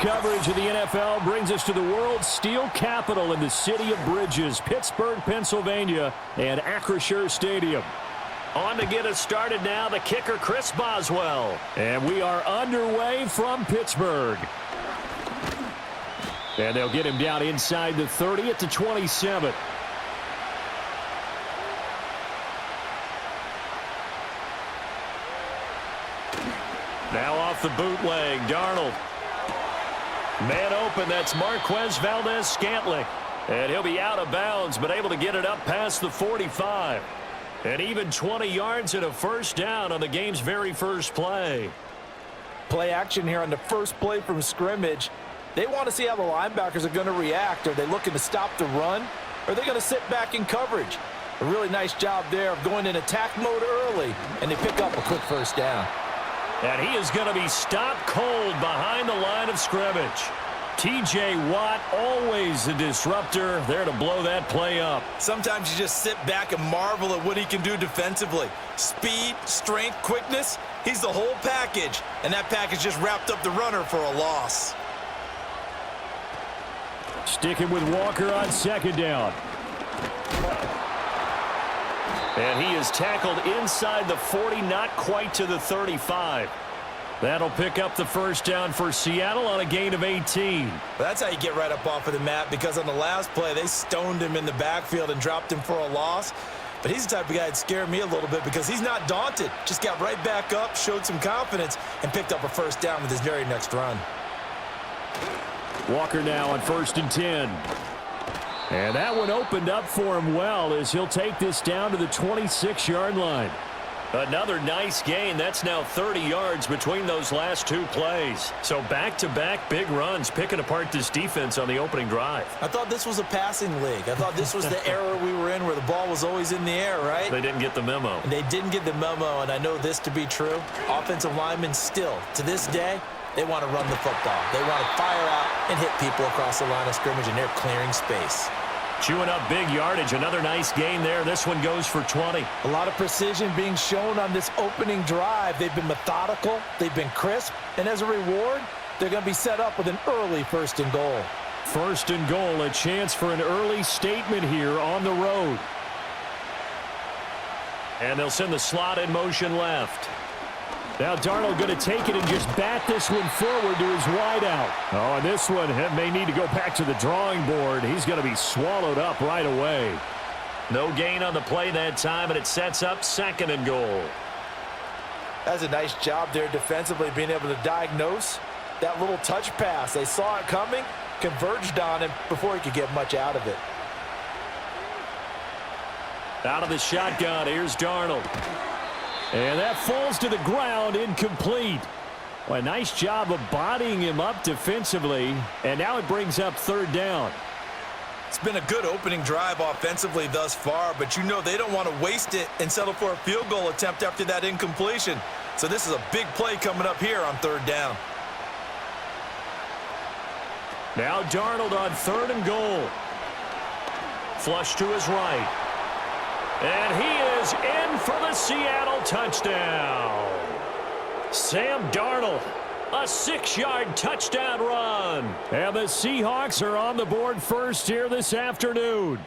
coverage of the NFL brings us to the world's steel capital in the city of bridges, Pittsburgh, Pennsylvania, and Acrisure Stadium. On to get us started now, the kicker, Chris Boswell. And we are underway from Pittsburgh. And they'll get him down inside the 30 at the 27. Now off the bootleg, Darnold. Man open, that's Marquez Valdez-Scantling. And he'll be out of bounds, but able to get it up past the 45. And even 20 yards and a first down on the game's very first play. Play action here on the first play from scrimmage. They want to see how the linebackers are going to react. Are they looking to stop the run? Or are they going to sit back in coverage? A really nice job there of going in attack mode early, and they pick up a quick first down. And he is going to be stopped cold behind the line of scrimmage. T.J. Watt, always a disruptor, there to blow that play up. Sometimes you just sit back and marvel at what he can do defensively. Speed, strength, quickness, he's the whole package. And that package just wrapped up the runner for a loss. Sticking with Walker on second down. And he is tackled inside the 40, not quite to the 35. That'll pick up the first down for Seattle on a gain of 18. Well, that's how you get right up off of the mat, because on the last play, they stoned him in the backfield and dropped him for a loss. But he's the type of guy that scared me a little bit because he's not daunted. Just got right back up, showed some confidence, and picked up a first down with his very next run. Walker now on 1st and 10. And that one opened up for him well as he'll take this down to the 26-yard line. Another nice gain. That's now 30 yards between those last two plays. So back-to-back big runs, picking apart this defense on the opening drive. I thought this was a passing league. I thought this was the era we were in where the ball was always in the air, right? They didn't get the memo. And they didn't get the memo, and I know this to be true. Offensive linemen still, to this day, they want to run the football. They want to fire out and hit people across the line of scrimmage, and they're clearing space. Chewing up big yardage. Another nice gain there. This one goes for 20. A lot of precision being shown on this opening drive. They've been methodical. They've been crisp. And as a reward, they're going to be set up with an early 1st and goal. 1st and goal, a chance for an early statement here on the road. And they'll send the slot in motion left. Now Darnold going to take it and just bat this one forward to his wideout. Oh, and this one may need to go back to the drawing board. He's going to be swallowed up right away. No gain on the play that time, and it sets up 2nd and goal. That's a nice job there defensively, being able to diagnose that little touch pass. They saw it coming, converged on him before he could get much out of it. Out of the shotgun, here's Darnold. And that falls to the ground, incomplete. Well, a nice job of bodying him up defensively, and now it brings up 3rd down. It's been a good opening drive offensively thus far, but you know they don't want to waste it and settle for a field goal attempt after that incompletion. So this is a big play coming up here on 3rd down. Now Darnold on 3rd and goal. Flush to his right. And he is in for the Seattle touchdown. Sam Darnold, a 6-yard touchdown run. And the Seahawks are on the board first here this afternoon.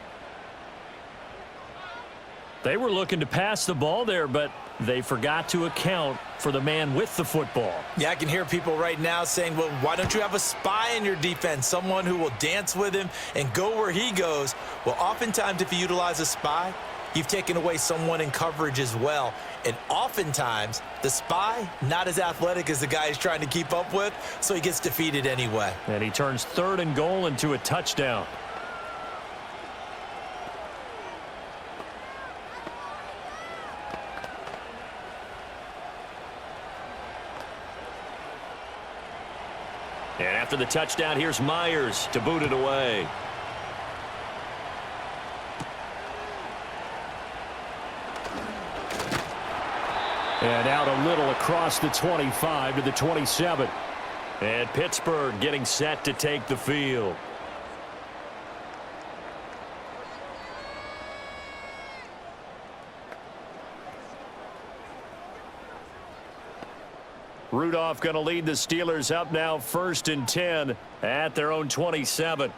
They were looking to pass the ball there, but they forgot to account for the man with the football. Yeah, I can hear people right now saying, well, why don't you have a spy in your defense, someone who will dance with him and go where he goes? Well, oftentimes if you utilize a spy, you've taken away someone in coverage as well. And oftentimes, the spy, not as athletic as the guy he's trying to keep up with, so he gets defeated anyway. And he turns 3rd and goal into a touchdown. And after the touchdown, here's Myers to boot it away. And out a little across the 25 to the 27. And Pittsburgh getting set to take the field. Rudolph going to lead the Steelers up now 1st and 10 at their own 27.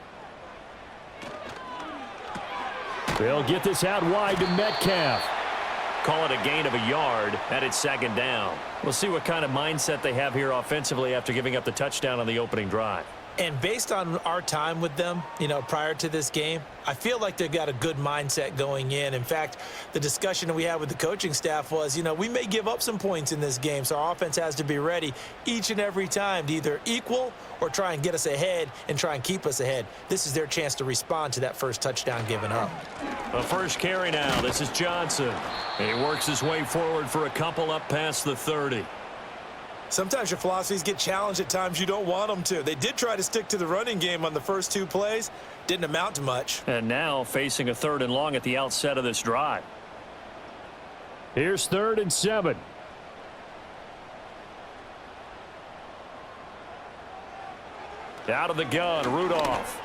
They'll get this out wide to Metcalf. Call it a gain of a yard, and it's 2nd down. We'll see what kind of mindset they have here offensively after giving up the touchdown on the opening drive. And based on our time with them, prior to this game, I feel like they've got a good mindset going in. In fact, the discussion that we had with the coaching staff was, we may give up some points in this game, so our offense has to be ready each and every time to either equal or try and get us ahead and try and keep us ahead. This is their chance to respond to that first touchdown given up. The first carry now. This is Johnson. He works his way forward for a couple up past the 30. Sometimes your philosophies get challenged at times you don't want them to. They did try to stick to the running game on the first 2 plays. Didn't amount to much. And now facing a 3rd and long at the outset of this drive. Here's 3rd and 7. Out of the gun, Rudolph.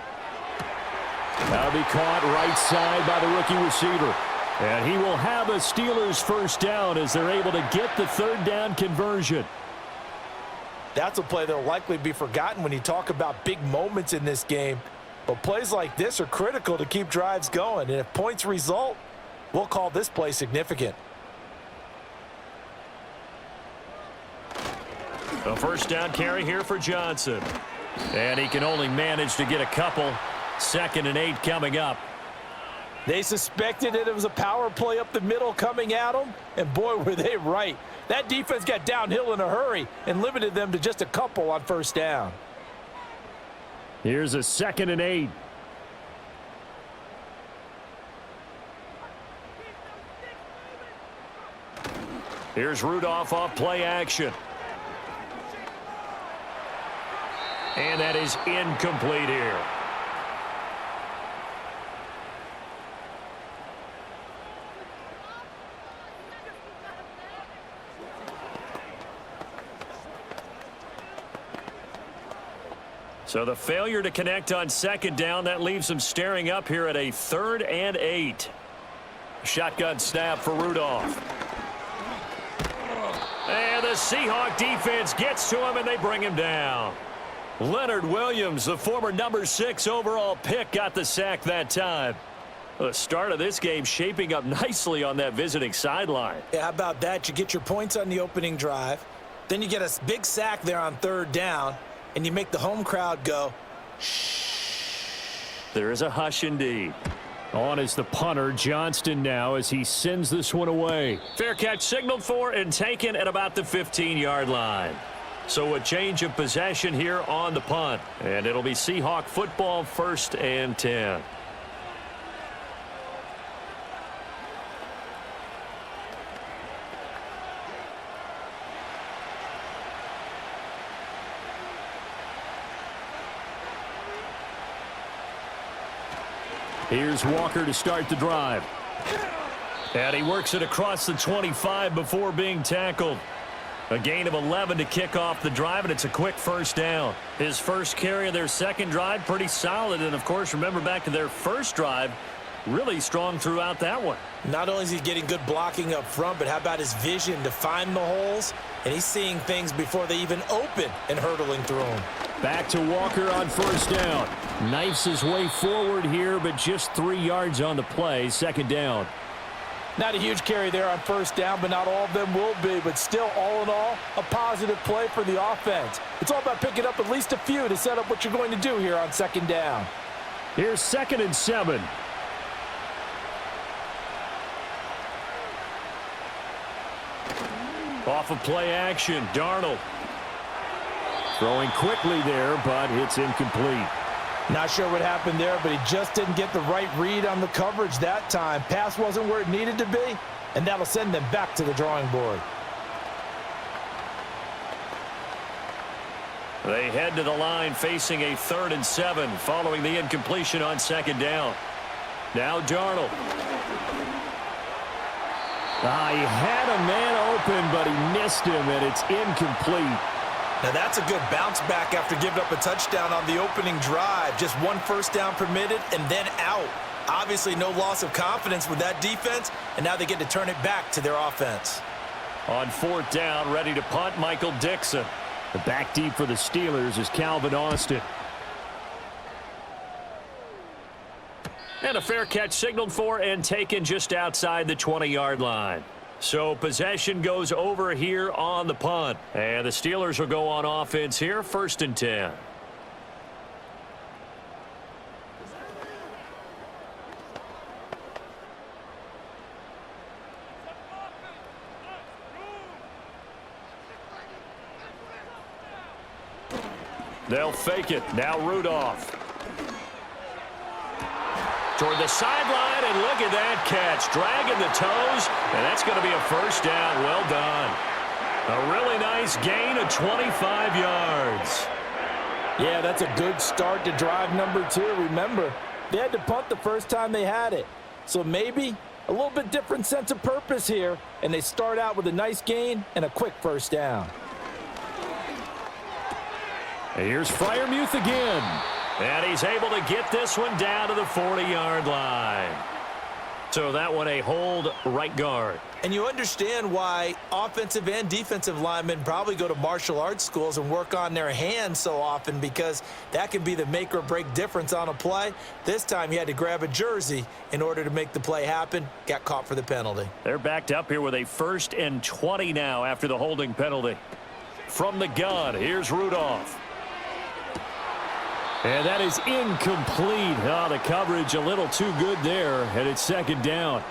That'll be caught right side by the rookie receiver. And he will have a Steelers first down as they're able to get the 3rd down conversion. That's a play that will likely be forgotten when you talk about big moments in this game. But plays like this are critical to keep drives going. And if points result, we'll call this play significant. The first down carry here for Johnson. And he can only manage to get a couple. 2nd and 8 coming up. They suspected it was a power play up the middle coming at them. And boy, were they right. That defense got downhill in a hurry and limited them to just a couple on first down. Here's a 2nd and 8. Here's Rudolph off play action. And that is incomplete here. So the failure to connect on 2nd down, that leaves them staring up here at a 3rd and 8. Shotgun snap for Rudolph. And the Seahawk defense gets to him, and they bring him down. Leonard Williams, the former number 6 overall pick, got the sack that time. The start of this game shaping up nicely on that visiting sideline. Yeah, how about that? You get your points on the opening drive. Then you get a big sack there on 3rd down. And you make the home crowd go, shh. There is a hush indeed. On is the punter, Johnston now, as he sends this one away. Fair catch signaled for and taken at about the 15-yard line. So a change of possession here on the punt. And it'll be Seahawk football 1st and 10. Here's Walker to start the drive. And he works it across the 25 before being tackled. A gain of 11 to kick off the drive, and it's a quick first down. His first carry of their 2nd drive, pretty solid. And, of course, remember back to their first drive, really strong throughout that one. Not only is he getting good blocking up front, but how about his vision to find the holes? And he's seeing things before they even open and hurdling through them. Back to Walker on first down. Knifes his way forward here, but just 3 yards on the play. 2nd down. Not a huge carry there on first down, but not all of them will be. But still, all in all, a positive play for the offense. It's all about picking up at least a few to set up what you're going to do here on 2nd down. Here's 2nd and 7. Off of play action, Darnold. Throwing quickly there, but it's incomplete. Not sure what happened there, but he just didn't get the right read on the coverage that time. Pass wasn't where it needed to be, and that'll send them back to the drawing board. They head to the line facing a 3rd and 7 following the incompletion on 2nd down. Now Darnold. He had a man open, but he missed him, and it's incomplete. Now that's a good bounce back after giving up a touchdown on the opening drive. Just 1 first down permitted and then out. Obviously no loss of confidence with that defense, and now they get to turn it back to their offense. On fourth down, ready to punt, Michael Dixon. The back deep for the Steelers is Calvin Austin. And a fair catch signaled for and taken just outside the 20-yard line. So possession goes over here on the punt. And the Steelers will go on offense here, 1st and 10. They'll fake it. Now Rudolph. Toward the sideline, and look at that catch. Dragging the toes, and that's going to be a 1st down. Well done. A really nice gain of 25 yards. Yeah, that's a good start to drive number 2. Remember, they had to punt the first time they had it. So maybe a little bit different sense of purpose here, and they start out with a nice gain and a quick 1st down. Here's Freiermuth again. And he's able to get this one down to the 40-yard line. So that one a hold right guard. And you understand why offensive and defensive linemen probably go to martial arts schools and work on their hands so often, because that can be the make or break difference on a play. This time he had to grab a jersey in order to make the play happen. Got caught for the penalty. They're backed up here with a 1st and 20 now after the holding penalty. From the gun, here's Rudolph. And that is incomplete. Oh, the coverage a little too good there, and it's 2nd down.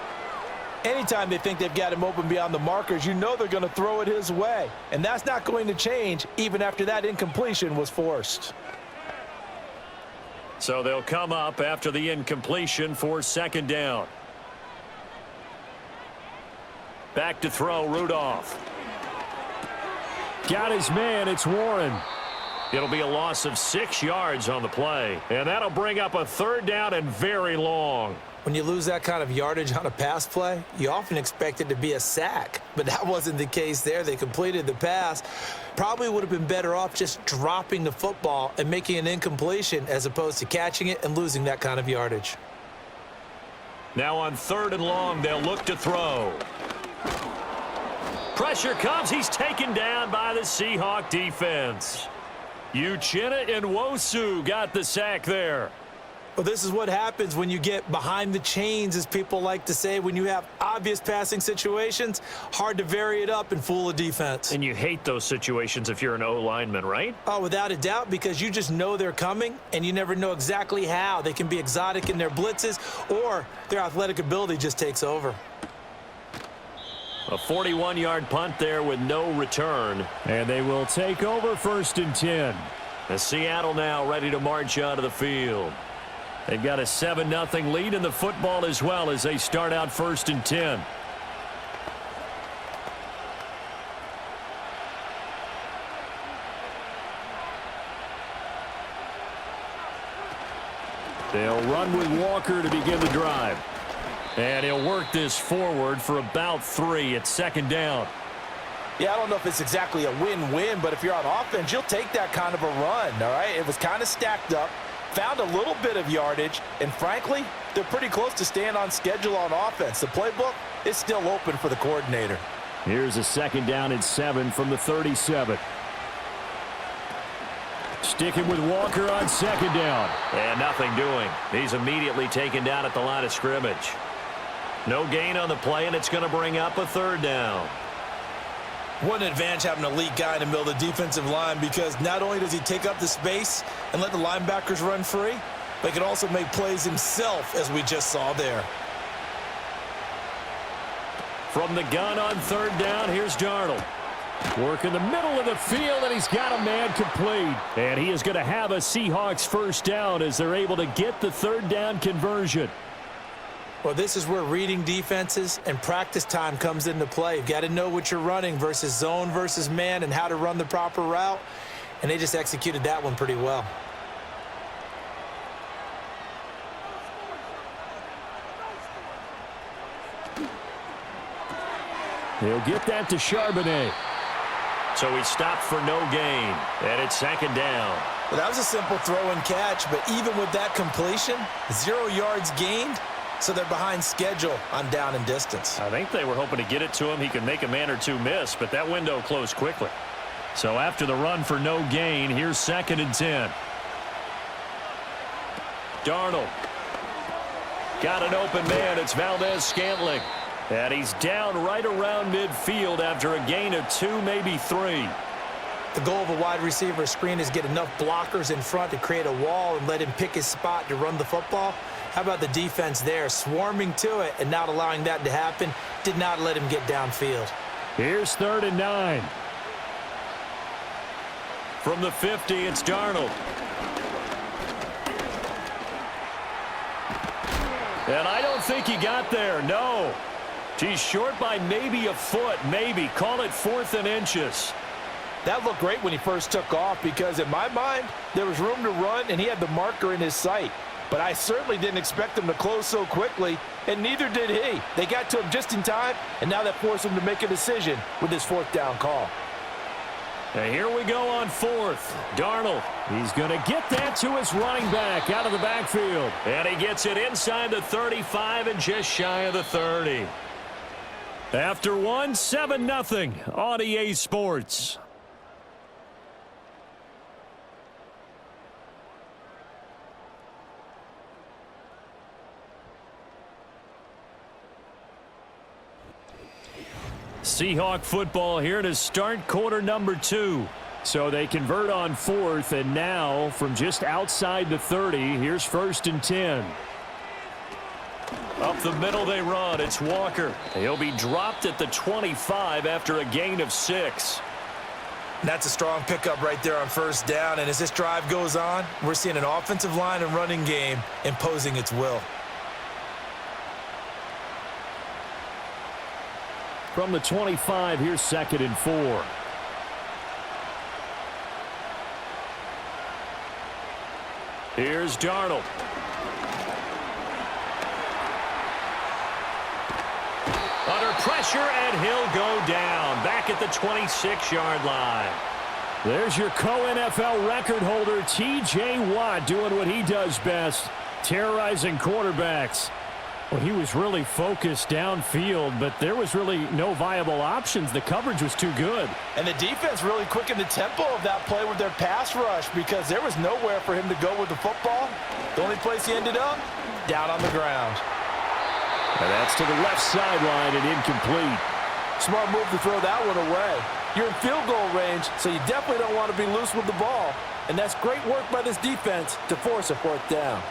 Anytime they think they've got him open beyond the markers, you know they're going to throw it his way. And that's not going to change even after that incompletion was forced. So they'll come up after the incompletion for 2nd down. Back to throw, Rudolph. Got his man, it's Warren. It'll be a loss of 6 yards on the play. And that'll bring up a 3rd down and very long. When you lose that kind of yardage on a pass play, you often expect it to be a sack. But that wasn't the case there. They completed the pass. Probably would have been better off just dropping the football and making an incompletion as opposed to catching it and losing that kind of yardage. Now on 3rd and long, they'll look to throw. Pressure comes. He's taken down by the Seahawk defense. Uchenna and Nwosu got the sack there. Well, this is what happens when you get behind the chains, as people like to say. When you have obvious passing situations, hard to vary it up and fool a defense. And you hate those situations if you're an O-lineman, right? Oh, without a doubt, because you just know they're coming, and you never know exactly how. They can be exotic in their blitzes, or their athletic ability just takes over. A 41-yard punt there with no return. And they will take over 1st and 10. The Seattle now ready to march out of the field. They've got a 7-0 lead in the football as well as they start out 1st and 10. They'll run with Walker to begin the drive. And he'll work this forward for about 3 at 2nd down. Yeah, I don't know if it's exactly a win-win, but if you're on offense, you'll take that kind of a run, all right? It was kind of stacked up, found a little bit of yardage, and frankly, they're pretty close to staying on schedule on offense. The playbook is still open for the coordinator. Here's a 2nd down and 7 from the 37. Sticking with Walker on 2nd down. And nothing doing. He's immediately taken down at the line of scrimmage. No gain on the play, and it's going to bring up a 3rd down. What an advantage having an elite guy in the middle of the defensive line, because not only does he take up the space and let the linebackers run free, but he can also make plays himself, as we just saw there. From the gun on 3rd down, here's Darnold. Work in the middle of the field, and he's got a man complete. And he is going to have a Seahawks 1st down as they're able to get the 3rd down conversion. Well, this is where reading defenses and practice time comes into play. You've got to know what you're running versus zone versus man and how to run the proper route. And they just executed that one pretty well. He'll get that to Charbonnet. So he stopped for no gain. And it's 2nd down. Well, that was a simple throw and catch, but even with that completion, 0 yards gained, so they're behind schedule on down and distance. I think they were hoping to get it to him. He could make a man or two miss, but that window closed quickly. So after the run for no gain, here's 2nd and 10. Darnold. Got an open man. It's Valdez-Scantling. And he's down right around midfield after a gain of 2, maybe 3. The goal of a wide receiver screen is get enough blockers in front to create a wall and let him pick his spot to run the football. How about the defense there, swarming to it and not allowing that to happen? Did not let him get downfield. Here's 3rd and 9. From the 50, it's Darnold. And I don't think he got there, no. He's short by maybe a foot, maybe. Call it 4th and inches. That looked great when he first took off because, in my mind, there was room to run and he had the marker in his sight. But I certainly didn't expect him to close so quickly, and neither did he. They got to him just in time, and now that forced him to make a decision with his 4th down call. And here we go on 4th. Darnold. He's going to get that to his running back out of the backfield. And he gets it inside the 35 and just shy of the 30. After 1, 7-0 on EA Sports. Seahawk football here to start quarter number 2. So they convert on 4th, and now from just outside the 30, here's 1st and 10. Up the middle they run. It's Walker. He'll be dropped at the 25 after a gain of 6. That's a strong pickup right there on 1st down, and as this drive goes on, we're seeing an offensive line and running game imposing its will. From the 25, here's 2nd and 4. Here's Darnold. Under pressure, and he'll go down. Back at the 26-yard line. There's your co-NFL record holder, T.J. Watt, doing what he does best, terrorizing quarterbacks. Well, he was really focused downfield, but there was really no viable options. The coverage was too good. And the defense really quickened the tempo of that play with their pass rush because there was nowhere for him to go with the football. The only place he ended up, down on the ground. And that's to the left sideline and incomplete. Smart move to throw that one away. You're in field goal range, so you definitely don't want to be loose with the ball. And that's great work by this defense to force a 4th down.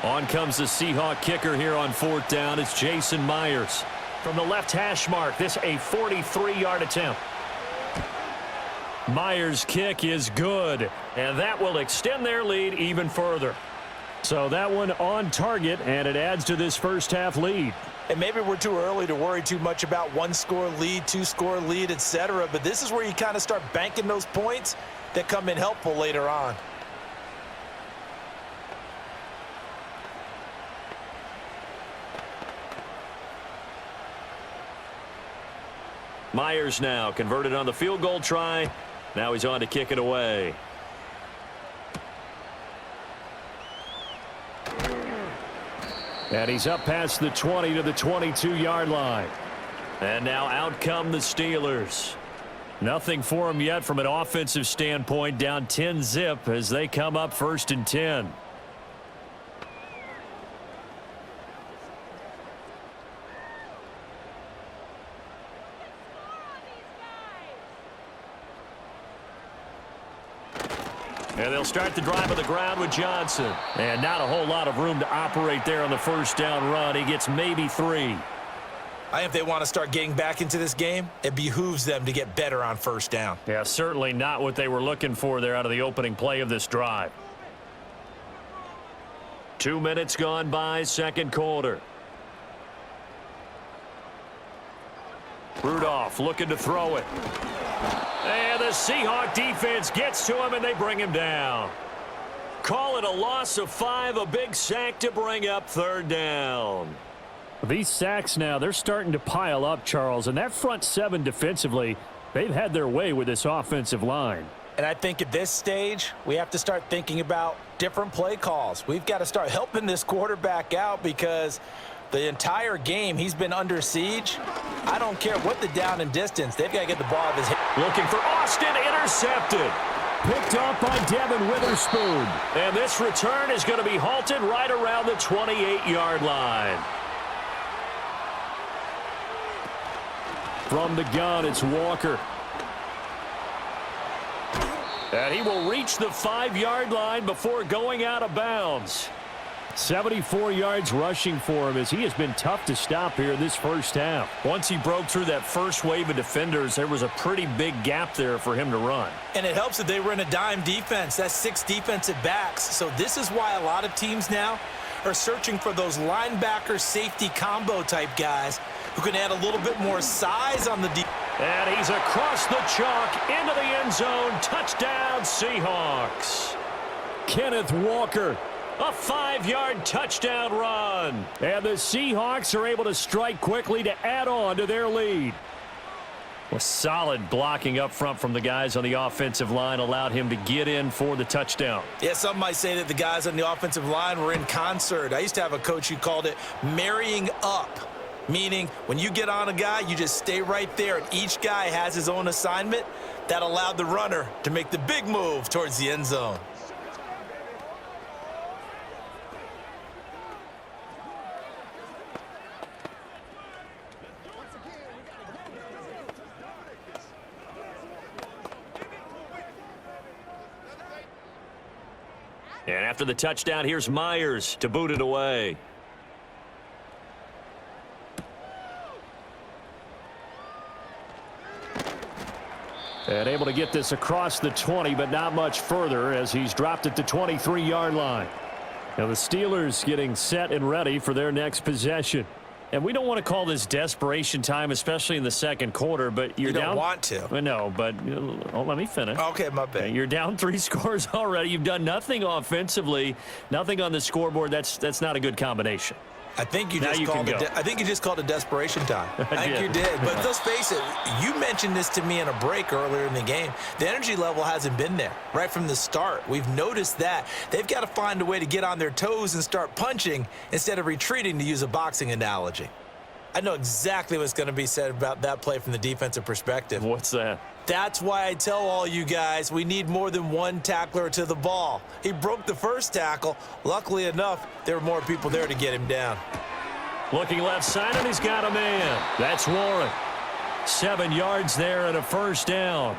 On comes the Seahawk kicker here on 4th down. It's Jason Myers. From the left hash mark, this a 43-yard attempt. Myers' kick is good, and that will extend their lead even further. So that one on target, and it adds to this first half lead. And maybe we're too early to worry too much about 1-score lead, 2-score lead, etc. But this is where you kind of start banking those points that come in helpful later on. Myers now converted on the field goal try. Now he's on to kick it away. And he's up past the 20 to the 22-yard line. And now out come the Steelers. Nothing for them yet from an offensive standpoint. Down 10-zip as they come up 1st and 10. And they'll start the drive on the ground with Johnson. And not a whole lot of room to operate there on the 1st down run. He gets maybe 3. I think if they want to start getting back into this game, it behooves them to get better on 1st down. Yeah, certainly not what they were looking for there out of the opening play of this drive. 2 minutes gone by, 2nd quarter. Rudolph looking to throw it. And the Seahawk defense gets to him, and they bring him down. Call it a loss of 5, a big sack to bring up 3rd down. These sacks now, they're starting to pile up, Charles, and that front 7 defensively, they've had their way with this offensive line. And I think at this stage, we have to start thinking about different play calls. We've got to start helping this quarterback out because the entire game he's been under siege. I don't care what the down and distance. They've got to get the ball out of his hand. Looking for Austin, intercepted. Picked up by Devin Witherspoon. And this return is going to be halted right around the 28-yard line. From the gun, it's Walker. And he will reach the 5-yard line before going out of bounds. 74 yards rushing for him as he has been tough to stop here in this first half. Once he broke through that first wave of defenders, there was a pretty big gap there for him to run. And it helps that they were in a dime defense. That's 6 defensive backs. So this is why a lot of teams now are searching for those linebacker safety combo type guys who can add a little bit more size on the defense. And he's across the chalk into the end zone. Touchdown, Seahawks. Kenneth Walker. A 5-yard touchdown run. And the Seahawks are able to strike quickly to add on to their lead. Well, solid blocking up front from the guys on the offensive line allowed him to get in for the touchdown. Yeah, some might say that the guys on the offensive line were in concert. I used to have a coach who called it marrying up, meaning when you get on a guy, you just stay right there, and each guy has his own assignment. That allowed the runner to make the big move towards the end zone. And after the touchdown, here's Myers to boot it away. And able to get this across the 20, but not much further as he's dropped it to 23-yard line. Now the Steelers getting set and ready for their next possession. And we don't want to call this desperation time, especially in the second quarter, but you're you don't down. Want to. No, but let me finish. Okay, my bad. You're down 3 scores already. You've done nothing offensively, nothing on the scoreboard. That's not a good combination. I think you just called it desperation time. I think you did. But let's face it, you mentioned this to me in a break earlier in the game. The energy level hasn't been there right from the start. We've noticed that. They've got to find a way to get on their toes and start punching instead of retreating, to use a boxing analogy. I know exactly what's going to be said about that play from the defensive perspective. What's that? That's why I tell all you guys we need more than one tackler to the ball. He broke the first tackle. Luckily enough, there were more people there to get him down. Looking left side, and he's got a man. That's Warren. 7 yards there and a first down.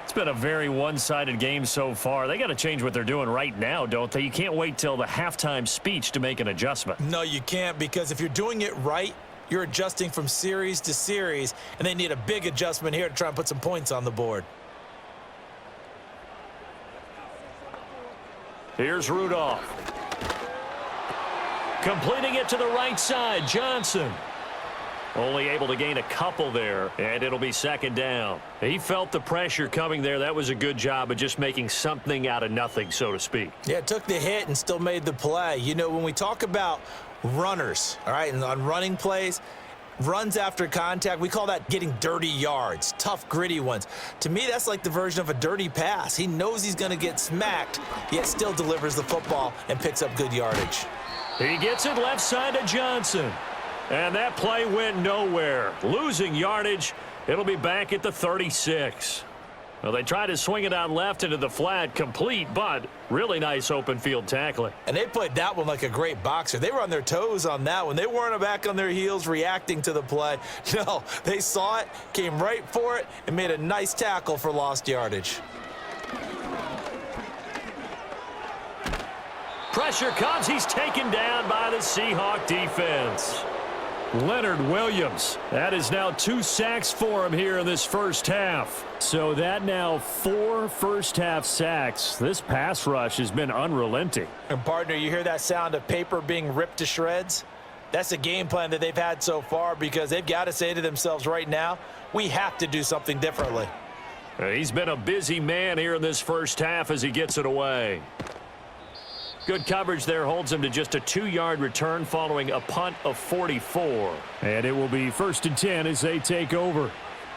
It's been a very one-sided game so far. They got to change what they're doing right now, don't they? You can't wait till the halftime speech to make an adjustment. No, you can't, because if you're doing it right, you're adjusting from series to series, and they need a big adjustment here to try and put some points on the board. Here's Rudolph. Completing it to the right side, Johnson. Only able to gain a couple there, and it'll be second down. He felt the pressure coming there. That was a good job of just making something out of nothing, so to speak. Yeah, took the hit and still made the play. You know, when we talk about runners, all right, and on running plays, runs after contact, we call that getting dirty yards, tough, gritty ones. To me, that's like the version of a dirty pass. He knows he's going to get smacked, yet still delivers the football and picks up good yardage. He gets it left side to Johnson. And that play went nowhere. Losing yardage. It'll be back at the 36. Well, they tried to swing it out left into the flat, complete, but really nice open field tackling. And they played that one like a great boxer. They were on their toes on that one. They weren't back on their heels reacting to the play. No, they saw it, came right for it, and made a nice tackle for lost yardage. Pressure comes. He's taken down by the Seahawk defense. Leonard Williams. That is now 2 sacks for him here in this first half. So that now 4 first-half sacks. This pass rush has been unrelenting. And, partner, you hear that sound of paper being ripped to shreds? That's the game plan that they've had so far, because they've got to say to themselves right now, we have to do something differently. He's been a busy man here in this first half as he gets it away. Good coverage there holds him to just a 2-yard return following a punt of 44. And it will be 1st and 10 as they take over.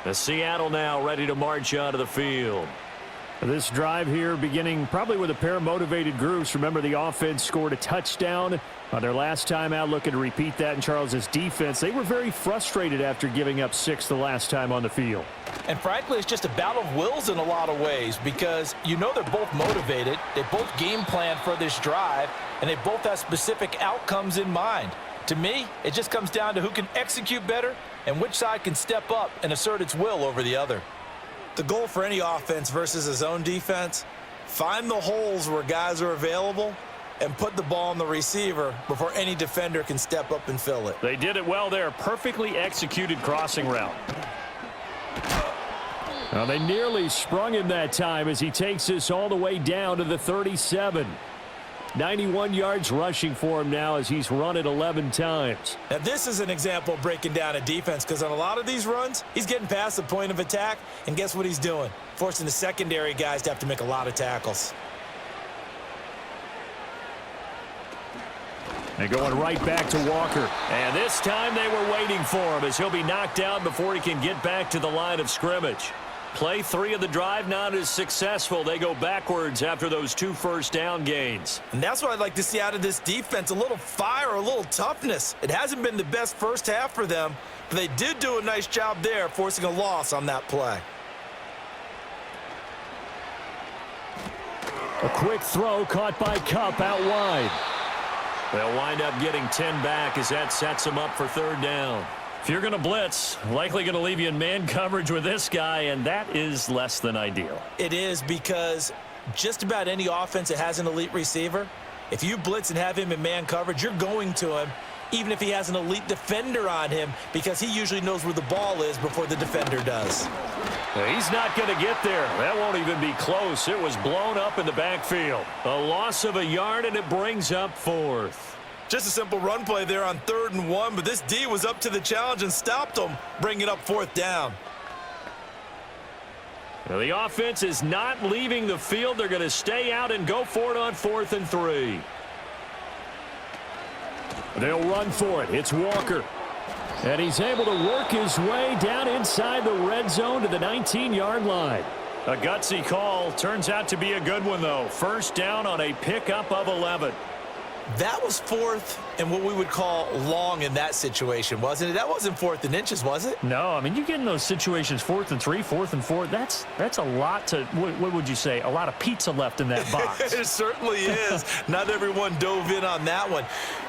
The Seattle now ready to march onto the field. This drive here beginning probably with a pair of motivated groups. Remember, the offense scored a touchdown on their last time out, looking to repeat that in Charles's defense. They were very frustrated after giving up 6 the last time on the field. And frankly, it's just a battle of wills in a lot of ways because you know they're both motivated. They both game plan for this drive, and they both have specific outcomes in mind. To me, it just comes down to who can execute better and which side can step up and assert its will over the other. The goal for any offense versus his own defense, find the holes where guys are available and put the ball on the receiver before any defender can step up and fill it. They did it well there. Perfectly executed crossing route. Well, they nearly sprung him that time as he takes this all the way down to the 37. 91 yards rushing for him now as he's run it 11 times. Now, this is an example of breaking down a defense because on a lot of these runs, he's getting past the point of attack, and guess what he's doing? Forcing the secondary guys to have to make a lot of tackles. They're going right back to Walker. And this time they were waiting for him as he'll be knocked down before he can get back to the line of scrimmage. Play 3 of the drive not as successful. They go backwards after those 2 first-down gains. And that's what I'd like to see out of this defense, a little fire, a little toughness. It hasn't been the best first half for them, but they did do a nice job there forcing a loss on that play. A quick throw caught by Kupp out wide. They'll wind up getting 10 back as that sets them up for 3rd down. If you're going to blitz, likely going to leave you in man coverage with this guy, and that is less than ideal. It is because just about any offense that has an elite receiver, if you blitz and have him in man coverage, you're going to him, even if he has an elite defender on him, because he usually knows where the ball is before the defender does. He's not going to get there. That won't even be close. It was blown up in the backfield. A loss of a yard, and it brings up 4th. Just a simple run play there on 3rd and 1, but this D was up to the challenge and stopped them, bringing up 4th down. Now the offense is not leaving the field. They're going to stay out and go for it on 4th and 3. They'll run for it. It's Walker. And he's able to work his way down inside the red zone to the 19-yard line. A gutsy call. Turns out to be a good one, though. 1st down on a pickup of 11. That was 4th and what we would call long in that situation, wasn't it? That wasn't 4th and inches, was it? No, I mean, you get in those situations 4th and 3, 4th and 4. That's a lot to, what would you say, a lot of pizza left in that box. It certainly is. Not everyone dove in on that one.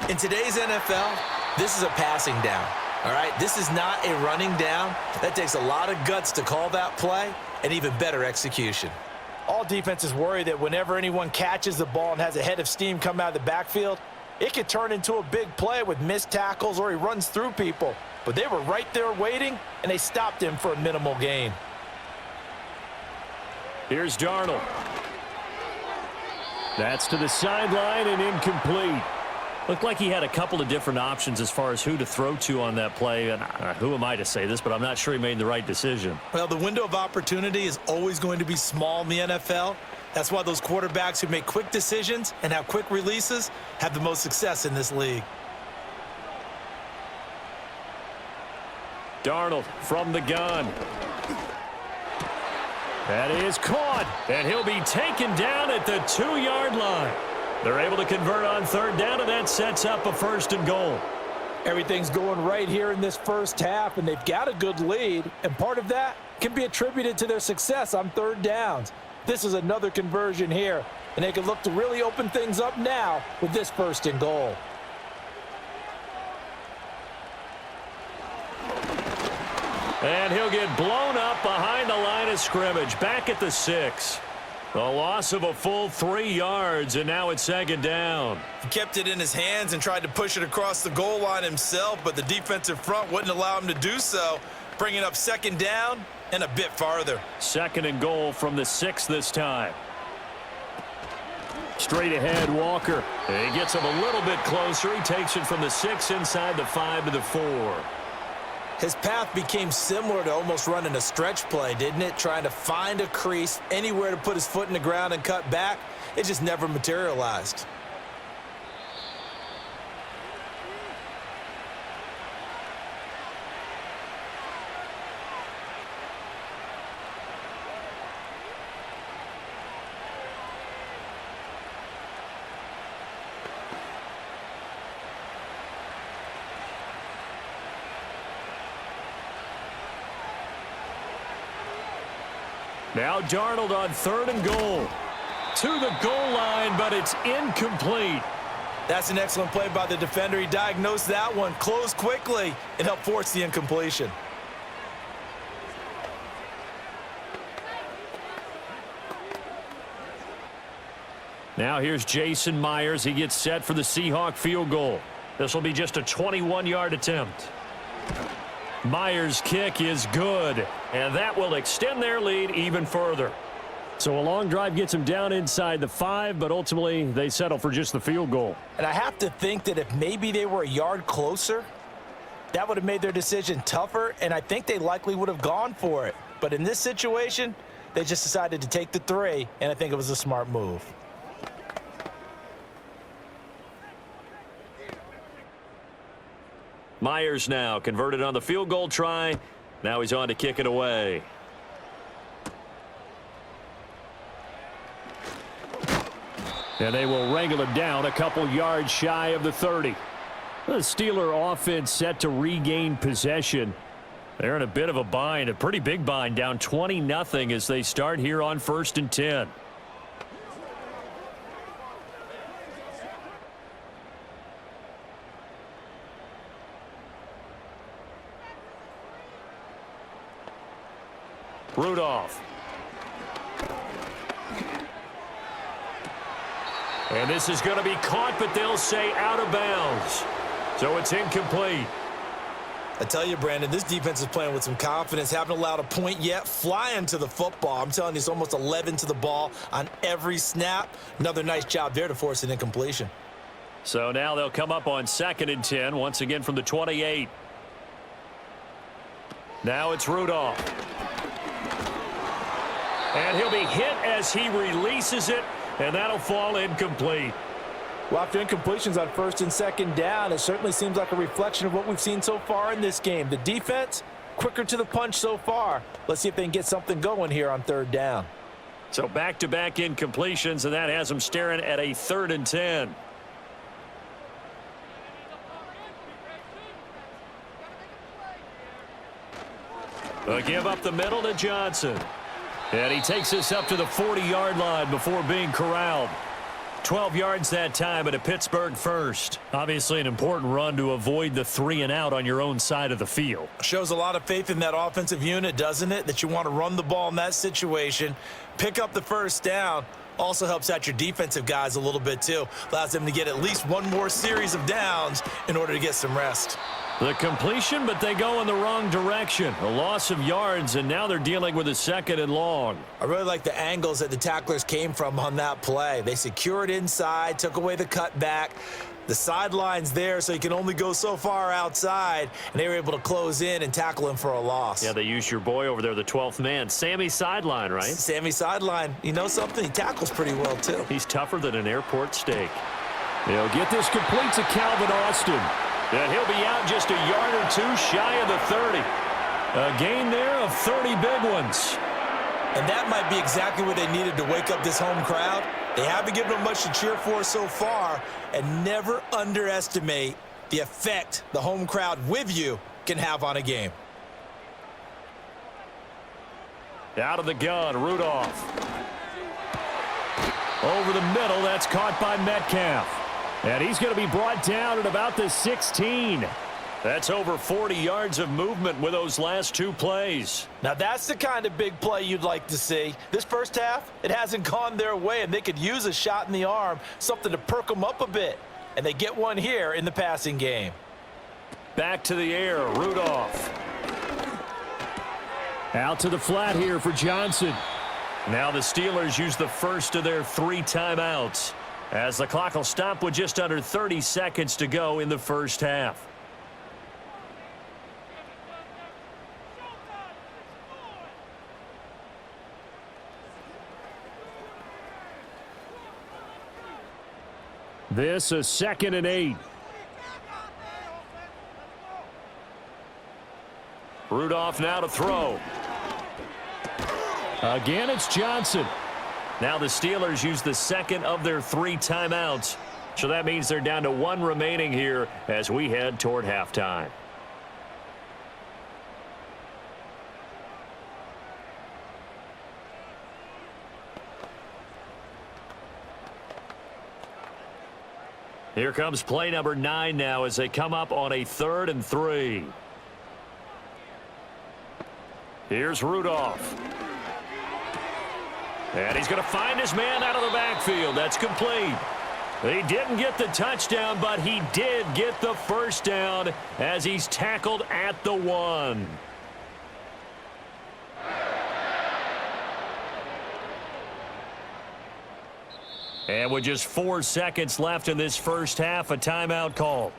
In today's NFL, this is a passing down, all right? This is not a running down. That takes a lot of guts to call that play and even better execution. All defenses worry that whenever anyone catches the ball and has a head of steam come out of the backfield, it could turn into a big play with missed tackles or he runs through people. But they were right there waiting, and they stopped him for a minimal gain. Here's Darnold. That's to the sideline and incomplete. Looked like he had a couple of different options as far as who to throw to on that play. And who am I to say this, but I'm not sure he made the right decision. Well, the window of opportunity is always going to be small in the NFL. That's why those quarterbacks who make quick decisions and have quick releases have the most success in this league. Darnold from the gun. That is caught, and he'll be taken down at the 2-yard line. They're able to convert on 3rd down, and that sets up a 1st and goal. Everything's going right here in this first half, and they've got a good lead, and part of that can be attributed to their success on 3rd downs. This is another conversion here, and they can look to really open things up now with this 1st and goal. And he'll get blown up behind the line of scrimmage, back at the 6. A loss of a full 3 yards, and now it's 2nd down. He kept it in his hands and tried to push it across the goal line himself, but the defensive front wouldn't allow him to do so, bringing up 2nd down and a bit farther. 2nd and goal from the 6 this time. Straight ahead, Walker. He gets him a little bit closer. He takes it from the 6 inside the 5 to the 4. His path became similar to almost running a stretch play, didn't it? Trying to find a crease, anywhere to put his foot in the ground and cut back. It just never materialized. Now Darnold on 3rd and goal. To the goal line, but it's incomplete. That's an excellent play by the defender. He diagnosed that one, closed quickly, and helped force the incompletion. Now here's Jason Myers. He gets set for the Seahawk field goal. This will be just a 21-yard attempt. Myers' kick is good, and that will extend their lead even further. So a long drive gets them down inside the 5, but ultimately they settle for just the field goal. And I have to think that if maybe they were a yard closer, that would have made their decision tougher, and I think they likely would have gone for it. But in this situation, they just decided to take the 3, and I think it was a smart move. Myers now converted on the field goal try. Now he's on to kick it away. And they will wrangle him down a couple yards shy of the 30. The Steeler offense set to regain possession. They're in a bit of a bind, a pretty big bind, down 20-0 as they start here on 1st and 10. Rudolph. And this is going to be caught, but they'll say out of bounds. So it's incomplete. I tell you, Brandon, this defense is playing with some confidence. Haven't allowed a point yet. Flying to the football. I'm telling you, it's almost 11 to the ball on every snap. Another nice job there to force an incompletion. So now they'll come up on 2nd and 10, once again from the 28. Now it's Rudolph. And he'll be hit as he releases it, and that'll fall incomplete. Well, after incompletions on 1st and 2nd down, it certainly seems like a reflection of what we've seen so far in this game. The defense, quicker to the punch so far. Let's see if they can get something going here on 3rd down. So back-to-back incompletions, and that has them staring at a 3rd and 10. A give up the middle to Johnson. And he takes this up to the 40-yard line before being corralled. 12 yards that time at a Pittsburgh first. Obviously an important run to avoid the 3 and out on your own side of the field. Shows a lot of faith in that offensive unit, doesn't it? That you want to run the ball in that situation. Pick up the 1st down. Also helps out your defensive guys a little bit too. Allows them to get at least one more series of downs in order to get some rest. The completion, but they go in the wrong direction. A loss of yards, and now they're dealing with a 2nd and long. I really like the angles that the tacklers came from on that play. They secured inside, took away the cutback. The sideline's there, so you can only go so far outside, and they were able to close in and tackle him for a loss. Yeah, they used your boy over there, the 12th man. Sammy Sideline, right? Sammy Sideline. You know something? He tackles pretty well, too. He's tougher than an airport steak. They'll get this complete to Calvin Austin. And he'll be out just a yard or 2 shy of the 30. A gain there of 30 big ones. And that might be exactly what they needed to wake up this home crowd. They haven't given them much to cheer for so far, and never underestimate the effect the home crowd with you can have on a game. Out of the gun, Rudolph. Over the middle, that's caught by Metcalf. And he's going to be brought down at about the 16. That's over 40 yards of movement with those last 2 plays. Now that's the kind of big play you'd like to see. This first half, it hasn't gone their way, and they could use a shot in the arm, something to perk them up a bit. And they get one here in the passing game. Back to the air, Rudolph. Out to the flat here for Johnson. Now the Steelers use the first of their 3 timeouts, as the clock will stop with just under 30 seconds to go in the first half. This a 2nd and 8. Rudolph now to throw. Again, it's Johnson. Now the Steelers use the 2nd of their 3 timeouts. So that means they're down to 1 remaining here as we head toward halftime. Here comes play number 9 now as they come up on a 3rd and 3. Here's Rudolph. And he's going to find his man out of the backfield. That's complete. He didn't get the touchdown, but he did get the first down as he's tackled at the 1. And with just 4 seconds left in this first half, a timeout call.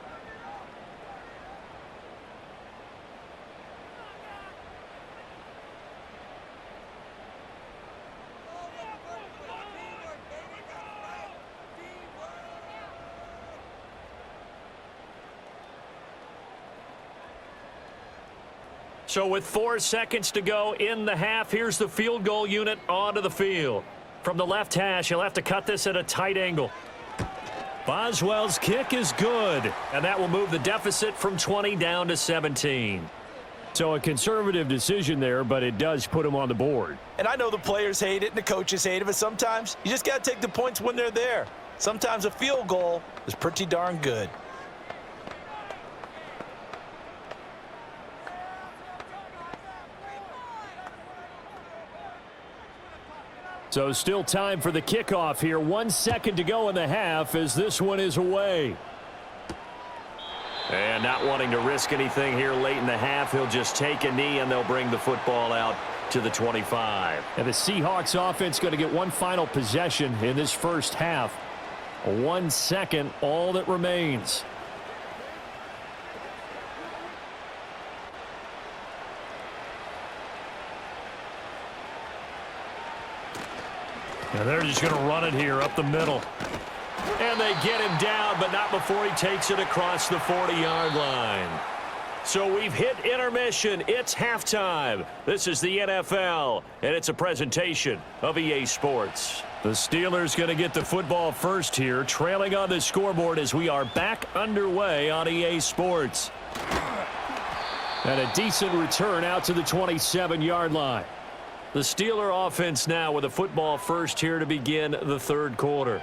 So with 4 seconds to go in the half, here's the field goal unit onto the field. From the left hash, he'll have to cut this at a tight angle. Boswell's kick is good, and that will move the deficit from 20 down to 17. So a conservative decision there, but it does put him on the board. And I know the players hate it and the coaches hate it, but sometimes you just got to take the points when they're there. Sometimes a field goal is pretty darn good. So still time for the kickoff here. 1 second to go in the half as this one is away. And not wanting to risk anything here late in the half, he'll just take a knee and they'll bring the football out to the 25. And the Seahawks offense going to get one final possession in this first half. 1 second, all that remains. And they're just going to run it here up the middle. And they get him down, but not before he takes it across the 40-yard line. So we've hit intermission. It's halftime. This is the NFL, and it's a presentation of EA Sports. The Steelers going to get the football first here, trailing on the scoreboard as we are back underway on EA Sports. And a decent return out to the 27-yard line. The Steeler offense now with a football first here to begin the third quarter.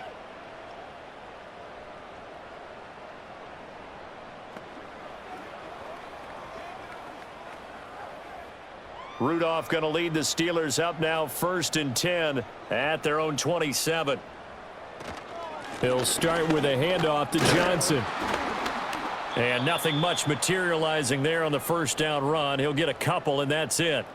Rudolph going to lead the Steelers up now 1st and 10 at their own 27. He'll start with a handoff to Johnson. And nothing much materializing there on the first down run. He'll get a couple, and that's it.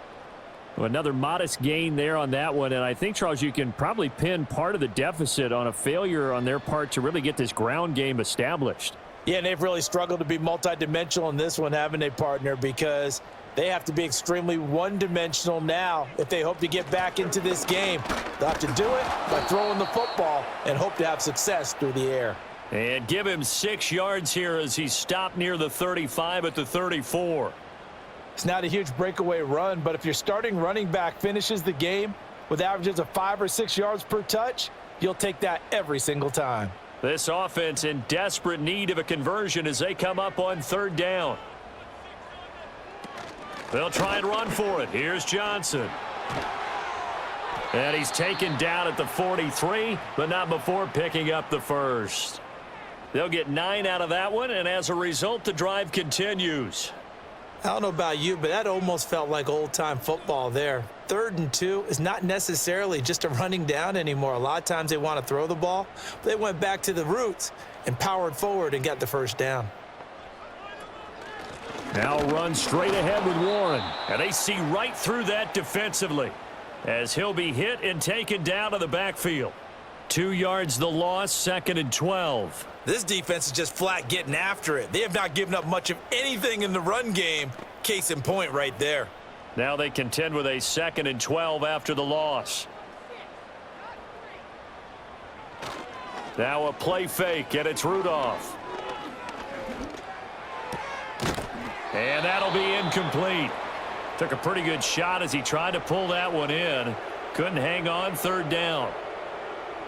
Another modest gain there on that one, and I think, Charles, you can probably pin part of the deficit on a failure on their part to really get this ground game established. Yeah, and they've really struggled to be multidimensional in this one, haven't they, partner? Because they have to be extremely one-dimensional now if they hope to get back into this game. They'll have to do it by throwing the football and hope to have success through the air. And give him 6 yards here as he stopped near the 35 at the 34. It's not a huge breakaway run, but if your starting running back finishes the game with averages of 5 or 6 yards per touch, you'll take that every single time. This offense in desperate need of a conversion as they come up on 3rd down. They'll try and run for it. Here's Johnson. And he's taken down at the 43, but not before picking up the first. They'll get 9 out of that one, and as a result, the drive continues. I don't know about you, but that almost felt like old-time football there. 3rd and 2 is not necessarily just a running down anymore. A lot of times they want to throw the ball. But they went back to the roots and powered forward and got the first down. Now run straight ahead with Warren. And they see right through that defensively as he'll be hit and taken down to the backfield. 2 yards the loss, 2nd and 12. This defense is just flat getting after it. They have not given up much of anything in the run game. Case in point right there. Now they contend with a 2nd and 12 after the loss. Now a play fake, and it's Rudolph. And that'll be incomplete. Took a pretty good shot as he tried to pull that one in. Couldn't hang on, 3rd down.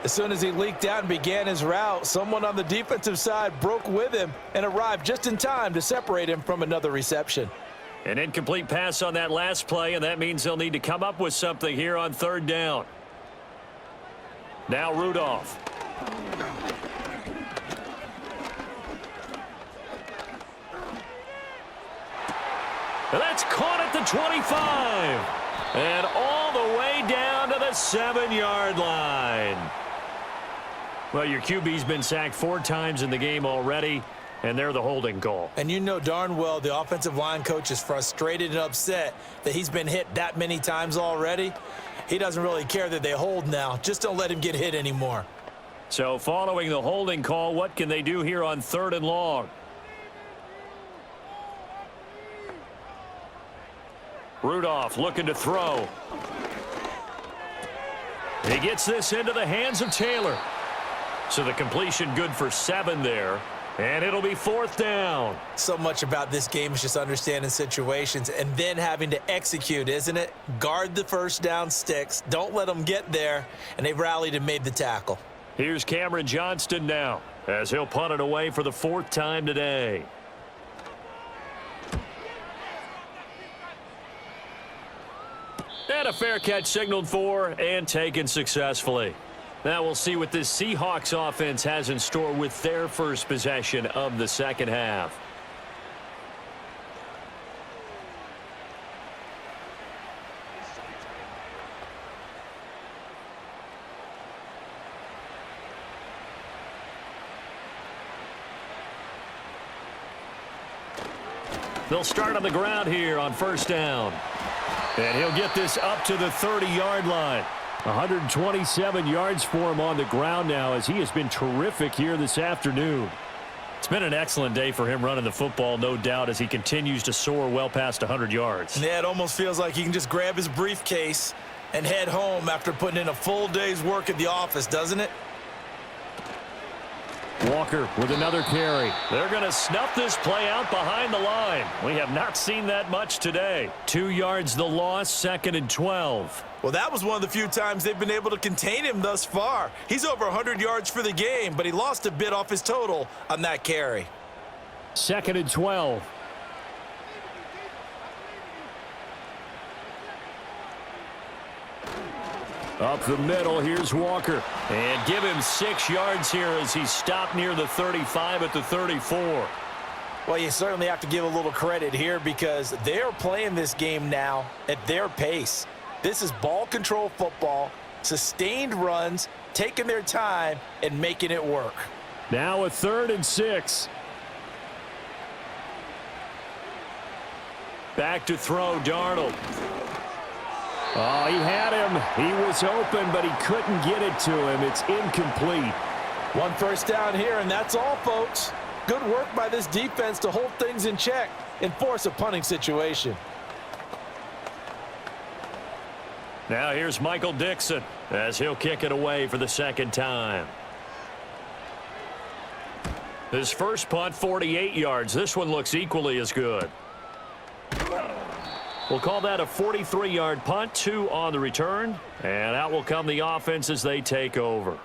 As soon as he leaked out and began his route, someone on the defensive side broke with him and arrived just in time to separate him from another reception. An incomplete pass on that last play, and that means they'll need to come up with something here on 3rd down. Now Rudolph. And that's caught at the 25. And all the way down to the 7-yard line. Well, your QB's been sacked 4 times in the game already, and they're the holding call. And you know darn well the offensive line coach is frustrated and upset that he's been hit that many times already. He doesn't really care that they hold now. Just don't let him get hit anymore. So following the holding call, what can they do here on 3rd and long? Rudolph looking to throw. He gets this into the hands of Taylor. So the completion good for 7 there. And it'll be 4th down. So much about this game is just understanding situations and then having to execute, isn't it? Guard the first down sticks. Don't let them get there. And they rallied and made the tackle. Here's Cameron Johnston now as he'll punt it away for the 4th time today. And a fair catch signaled for and taken successfully. Now we'll see what this Seahawks offense has in store with their first possession of the second half. They'll start on the ground here on 1st down. And he'll get this up to the 30-yard line. 127 yards for him on the ground now as he has been terrific here this afternoon. It's been an excellent day for him running the football, no doubt, as he continues to soar well past 100 yards. Yeah, it almost feels like he can just grab his briefcase and head home after putting in a full day's work at the office, doesn't it? Walker with another carry. They're going to snuff this play out behind the line. We have not seen that much today. 2 yards the loss, 2nd and 12. Well, that was one of the few times they've been able to contain him thus far. He's over 100 yards for the game, but he lost a bit off his total on that carry. 2nd and 12. Up the middle, here's Walker. And give him 6 yards here as he stopped near the 35 at the 34. Well, you certainly have to give a little credit here because they're playing this game now at their pace. This is ball control football, sustained runs, taking their time and making it work. Now a 3rd and 6. Back to throw, Darnold. Oh, he had him. He was open, but he couldn't get it to him. It's incomplete. 1 first down here, and that's all, folks. Good work by this defense to hold things in check and force a punting situation. Now here's Michael Dixon as he'll kick it away for the 2nd time. His first punt, 48 yards. This one looks equally as good. We'll call that a 43-yard punt, 2 on the return. And out will come the offense as they take over.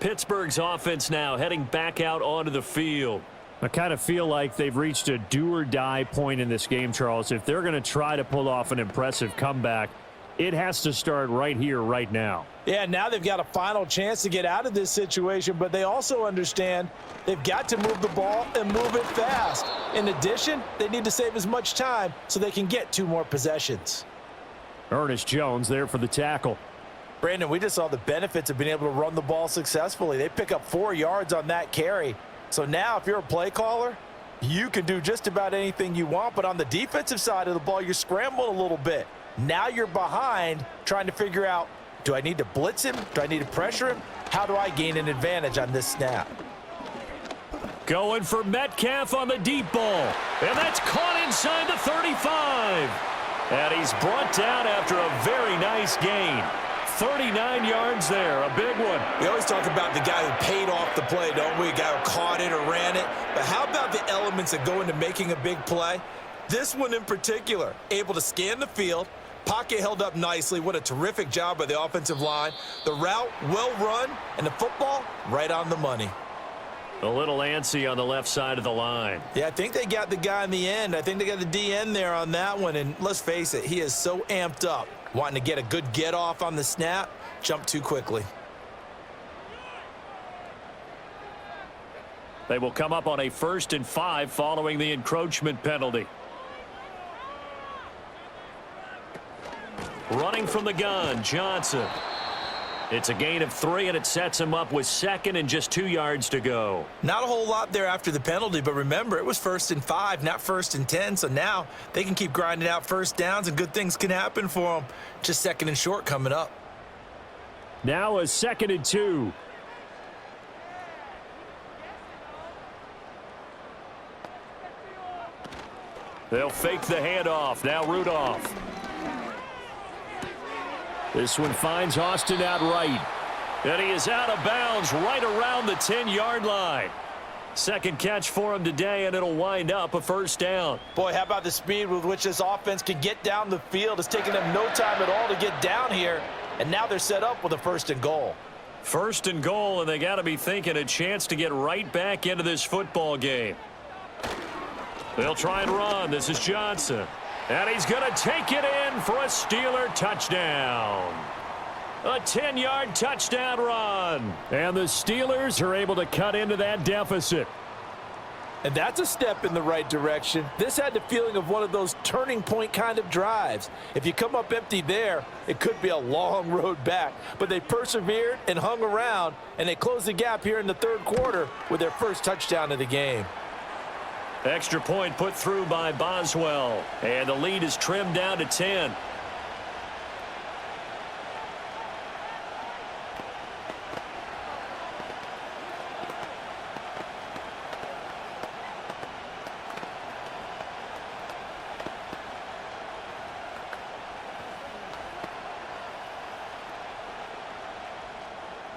Pittsburgh's offense now heading back out onto the field. I kind of feel like they've reached a do-or-die point in this game, Charles. If they're going to try to pull off an impressive comeback, it has to start right here, right now. Yeah, now they've got a final chance to get out of this situation, but they also understand they've got to move the ball and move it fast. In addition, they need to save as much time so they can get 2 more possessions. Ernest Jones there for the tackle. Brandon, we just saw the benefits of being able to run the ball successfully. They pick up 4 yards on that carry. So now if you're a play caller, you can do just about anything you want, but on the defensive side of the ball, you're scrambling a little bit. Now you're behind trying to figure out, do I need to blitz him? Do I need to pressure him? How do I gain an advantage on this snap? Going for Metcalf on the deep ball. And that's caught inside the 35. And he's brought down after a very nice gain. 39 yards there, a big one. We always talk about the guy who paid off the play, don't we? A guy who caught it or ran it. But how about the elements that go into making a big play? This one in particular, able to scan the field, pocket held up nicely. What a terrific job by the offensive line. The route well run, and the football right on the money. A little antsy on the left side of the line. Yeah, I think they got the guy in the end. I think they got the DN there on that one. And let's face it, he is so amped up, wanting to get a good get off on the snap, jump too quickly. They will come up on a 1st and 5 following the encroachment penalty. Running from the gun, Johnson. It's a gain of 3, and it sets him up with 2nd and just 2 yards to go. Not a whole lot there after the penalty, but remember, it was 1st and 5, not 1st and 10, so now they can keep grinding out first downs, and good things can happen for them. Just 2nd and short coming up. Now a 2nd and 2. They'll fake the handoff. Now Rudolph. This one finds Austin out right. And he is out of bounds right around the 10-yard line. Second catch for him today, and it'll wind up a first down. Boy, how about the speed with which this offense can get down the field? It's taking them no time at all to get down here, and now they're set up with a 1st and goal. 1st and goal, and they got to be thinking a chance to get right back into this football game. They'll try and run. This is Johnson. And he's going to take it in for a Steeler touchdown. A 10-yard touchdown run. And the Steelers are able to cut into that deficit. And that's a step in the right direction. This had the feeling of one of those turning point kind of drives. If you come up empty there, it could be a long road back. But they persevered and hung around, and they closed the gap here in the 3rd quarter with their first touchdown of the game. Extra point put through by Boswell. And the lead is trimmed down to 10.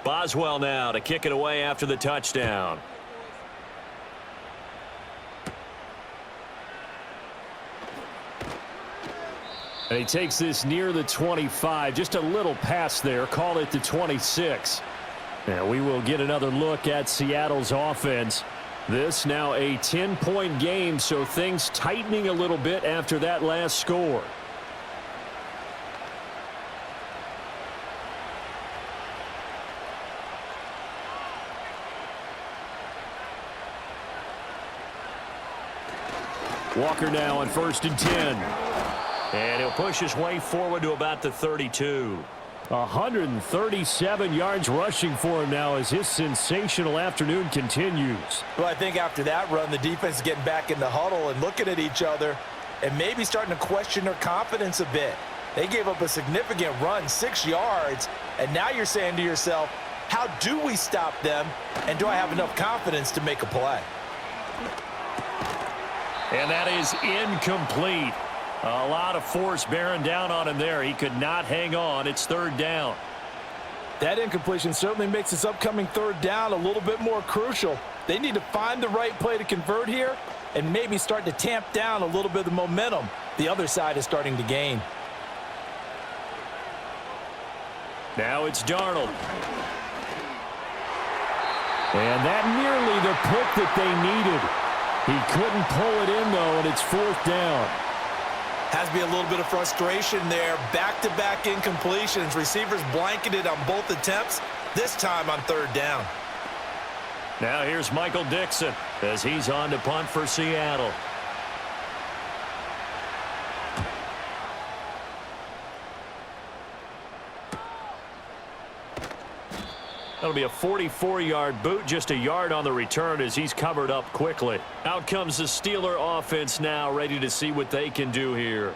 Boswell now to kick it away after the touchdown. And he takes this near the 25. Just a little pass there. Call it the 26. And we will get another look at Seattle's offense. This now a 10-point game, so things tightening a little bit after that last score. Walker now on 1st and 10. And he'll push his way forward to about the 32. 137 yards rushing for him now as his sensational afternoon continues. Well, I think after that run, the defense is getting back in the huddle and looking at each other and maybe starting to question their confidence a bit. They gave up a significant run, 6 yards, and now you're saying to yourself, how do we stop them, and do I have enough confidence to make a play? And that is incomplete. A lot of force bearing down on him there. He could not hang on. It's 3rd down. That incompletion certainly makes this upcoming 3rd down a little bit more crucial. They need to find the right play to convert here and maybe start to tamp down a little bit of the momentum the other side is starting to gain. Now it's Darnold. And that nearly the pick that they needed. He couldn't pull it in, though, and it's 4th down. Has to be a little bit of frustration there. Back-to-back incompletions. Receivers blanketed on both attempts, this time on 3rd down. Now here's Michael Dixon as he's on to punt for Seattle. That'll be a 44-yard boot, just a yard on the return as he's covered up quickly. Out comes the Steeler offense now, ready to see what they can do here.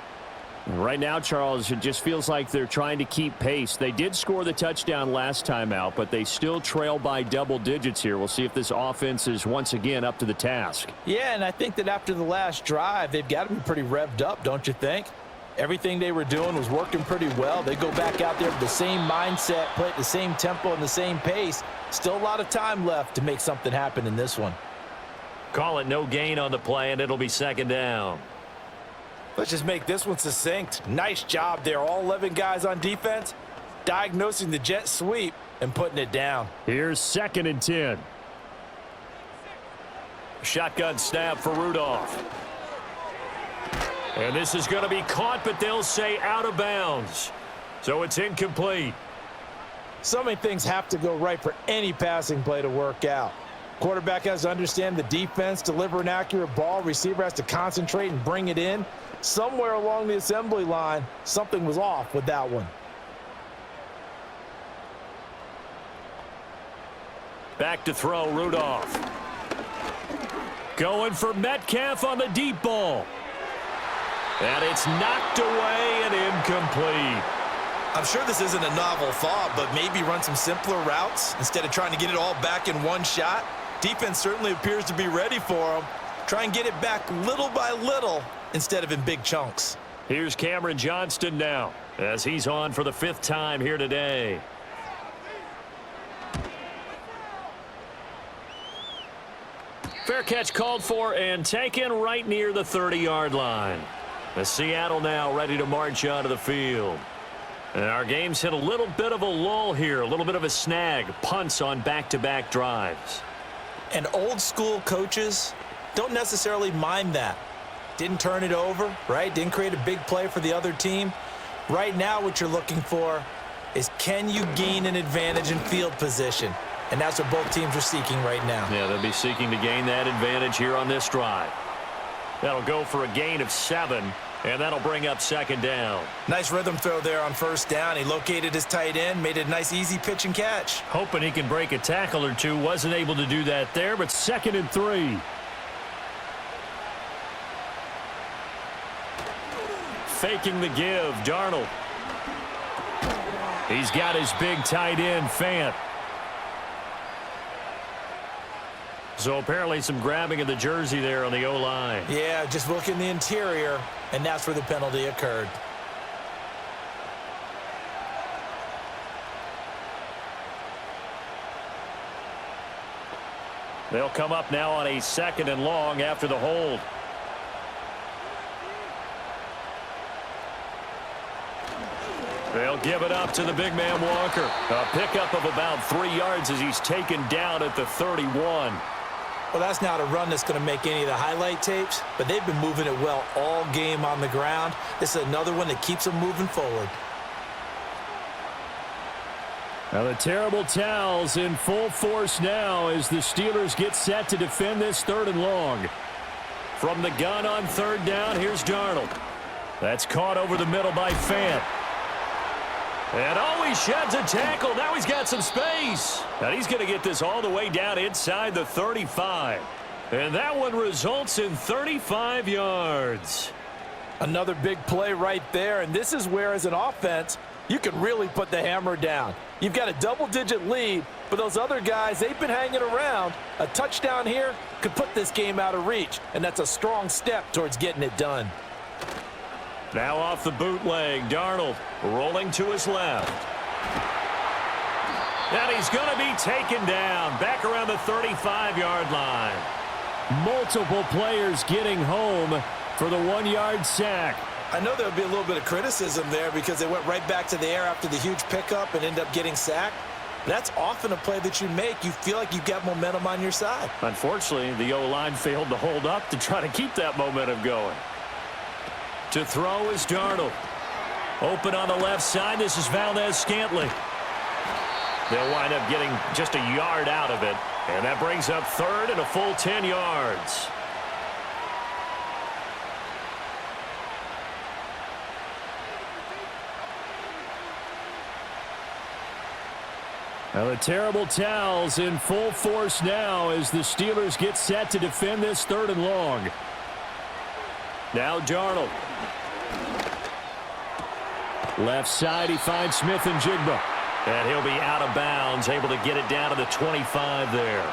Right now, Charles, it just feels like they're trying to keep pace. They did score the touchdown last time out, but they still trail by double digits here. We'll see if this offense is once again up to the task. Yeah, and I think that after the last drive, they've got to be pretty revved up, don't you think? Everything they were doing was working pretty well. They go back out there with the same mindset, play at the same tempo and the same pace. Still a lot of time left to make something happen in this one. Call it no gain on the play, and it'll be 2nd down. Let's just make this one succinct. Nice job there. All 11 guys on defense, diagnosing the jet sweep and putting it down. Here's 2nd and 10. Shotgun snap for Rudolph. And this is going to be caught, but they'll say out of bounds. So it's incomplete. So many things have to go right for any passing play to work out. Quarterback has to understand the defense, deliver an accurate ball. Receiver has to concentrate and bring it in. Somewhere along the assembly line, something was off with that one. Back to throw, Rudolph. Going for Metcalf on the deep ball. And it's knocked away and incomplete. I'm sure this isn't a novel thought, but maybe run some simpler routes instead of trying to get it all back in one shot. Defense certainly appears to be ready for him. Try and get it back little by little instead of in big chunks. Here's Cameron Johnston now as he's on for the 5th time here today. Fair catch called for and taken right near the 30-yard line. The Seattle now ready to march onto the field. And our game's hit a little bit of a lull here, a little bit of a snag. Punts on back-to-back drives. And old school coaches don't necessarily mind that. Didn't turn it over, right? Didn't create a big play for the other team. Right now what you're looking for is, can you gain an advantage in field position? And that's what both teams are seeking right now. Yeah, they'll be seeking to gain that advantage here on this drive. That'll go for a gain of 7, and that'll bring up 2nd down. Nice rhythm throw there on 1st down. He located his tight end, made it a nice easy pitch and catch. Hoping he can break a tackle or two. Wasn't able to do that there, but 2nd and 3. Faking the give, Darnold. He's got his big tight end, Fant. So apparently some grabbing of the jersey there on the O-line. Yeah, just look in the interior, and that's where the penalty occurred. They'll come up now on a 2nd and long after the hold. They'll give it up to the big man Walker. A pickup of about 3 yards as he's taken down at the 31. Well, that's not a run that's going to make any of the highlight tapes, but they've been moving it well all game on the ground. This is another one that keeps them moving forward. Now the terrible towels in full force now as the Steelers get set to defend this 3rd and long. From the gun on 3rd down, here's Darnold. That's caught over the middle by Fant. And he sheds a tackle. Now he's got some space. And he's going to get this all the way down inside the 35. And that one results in 35 yards. Another big play right there, and this is where, as an offense, you can really put the hammer down. You've got a double-digit lead, but those other guys, they've been hanging around. A touchdown here could put this game out of reach, and that's a strong step towards getting it done. Now off the bootleg, Darnold rolling to his left. And he's going to be taken down back around the 35-yard line. Multiple players getting home for the 1-yard sack. I know there would be a little bit of criticism there because they went right back to the air after the huge pickup and ended up getting sacked. That's often a play that you make. You feel like you've got momentum on your side. Unfortunately, the O-line failed to hold up to try to keep that momentum going. To throw is Darnold. Open on the left side. This is Valdez-Scantling. They'll wind up getting just a yard out of it. And that brings up 3rd and a full 10 yards. Now the terrible towels in full force now as the Steelers get set to defend this 3rd and long. Now Darnold. Left side, he finds Smith and Jigba. And he'll be out of bounds, able to get it down to the 25 there.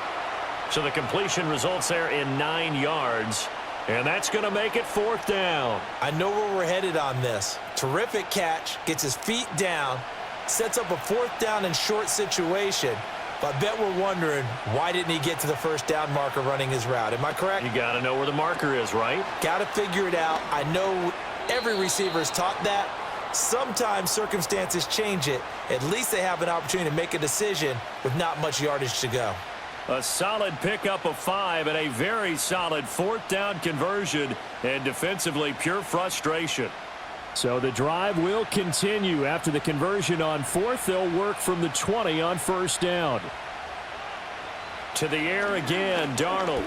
So the completion results there in 9 yards. And that's going to make it 4th down. I know where we're headed on this. Terrific catch, gets his feet down, sets up a 4th down and short situation. But I bet we're wondering, why didn't he get to the 1st down marker running his route? Am I correct? You got to know where the marker is, right? Got to figure it out. I know every receiver is taught that. Sometimes circumstances change it. At least they have an opportunity to make a decision with not much yardage to go. A solid pickup of 5 and a very solid 4th down conversion, and defensively pure frustration. So the drive will continue. After the conversion on 4th, they'll work from the 20 on 1st down. To the air again, Darnold.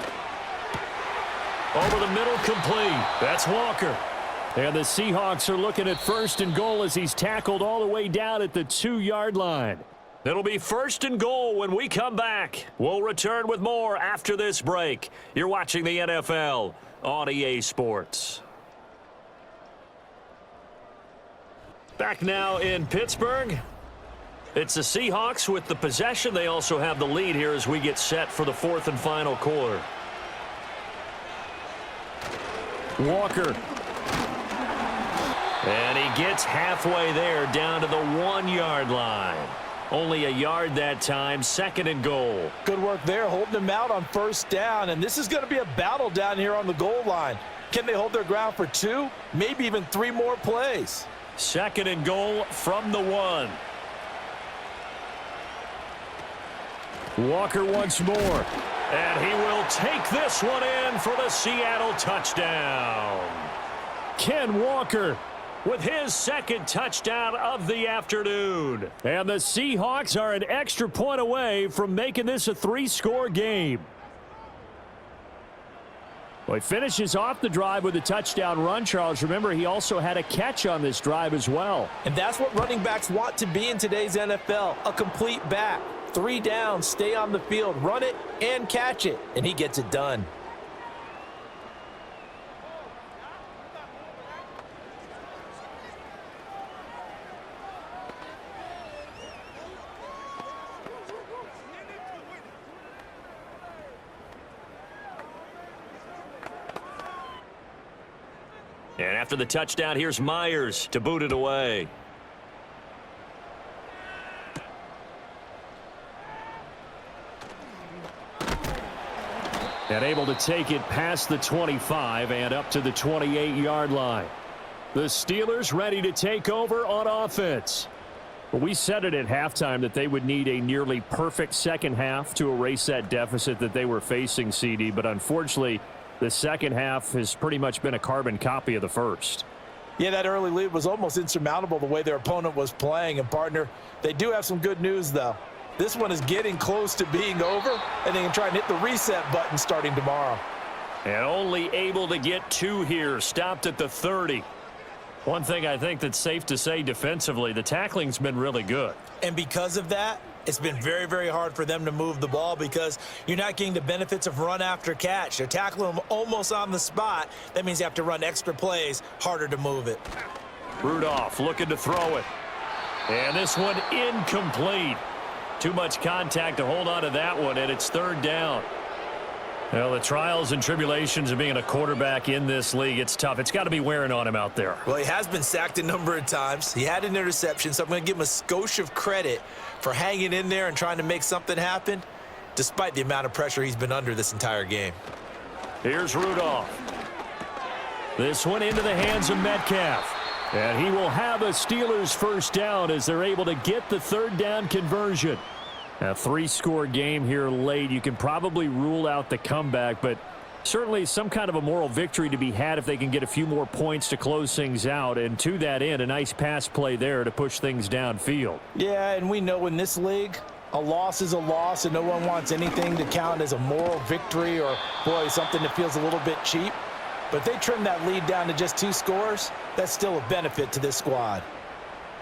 Over the middle, complete. That's Walker. And the Seahawks are looking at 1st and goal as he's tackled all the way down at the 2-yard line. It'll be 1st and goal when we come back. We'll return with more after this break. You're watching the NFL on EA Sports. Back now in Pittsburgh. It's the Seahawks with the possession. They also have the lead here as we get set for the 4th and final quarter. Walker. And he gets halfway there down to the 1-yard line. Only a yard that time, 2nd and goal. Good work there, holding him out on 1st down. And this is going to be a battle down here on the goal line. Can they hold their ground for 2, maybe even 3 more plays? 2nd and goal from the 1. Walker once more. And he will take this one in for the Seattle touchdown. Ken Walker with his 2nd touchdown of the afternoon. And the Seahawks are an extra point away from making this a 3-score game. Well, he finishes off the drive with a touchdown run, Charles. Remember, he also had a catch on this drive as well. And that's what running backs want to be in today's NFL, a complete back. 3 downs, stay on the field, run it, and catch it. And he gets it done. And after the touchdown, here's Myers to boot it away. And able to take it past the 25 and up to the 28-yard line. The Steelers ready to take over on offense. Well, we said it at halftime that they would need a nearly perfect second half to erase that deficit that they were facing, CD, but unfortunately, the second half has pretty much been a carbon copy of the first. Yeah, that early lead was almost insurmountable the way their opponent was playing. And, partner, they do have some good news, though. This one is getting close to being over, and they can try and hit the reset button starting tomorrow. And only able to get 2 here, stopped at the 30. One thing I think that's safe to say defensively, the tackling's been really good. And because of that, it's been very, very hard for them to move the ball because you're not getting the benefits of run after catch. They're tackling them almost on the spot. That means you have to run extra plays, harder to move it. Rudolph looking to throw it. And this one incomplete. Too much contact to hold on to that one, and it's 3rd down. Well, the trials and tribulations of being a quarterback in this league, it's tough. It's got to be wearing on him out there. Well, he has been sacked a number of times. He had an interception, so I'm going to give him a skosh of credit for hanging in there and trying to make something happen, despite the amount of pressure he's been under this entire game. Here's Rudolph. This one into the hands of Metcalf. And he will have a Steelers 1st down as they're able to get the 3rd down conversion. A 3-score game here late. You can probably rule out the comeback, but certainly some kind of a moral victory to be had if they can get a few more points to close things out. And to that end, a nice pass play there to push things downfield. Yeah, and we know in this league, a loss is a loss, and no one wants anything to count as a moral victory or, boy, something that feels a little bit cheap. But if they trim that lead down to just 2 scores, that's still a benefit to this squad.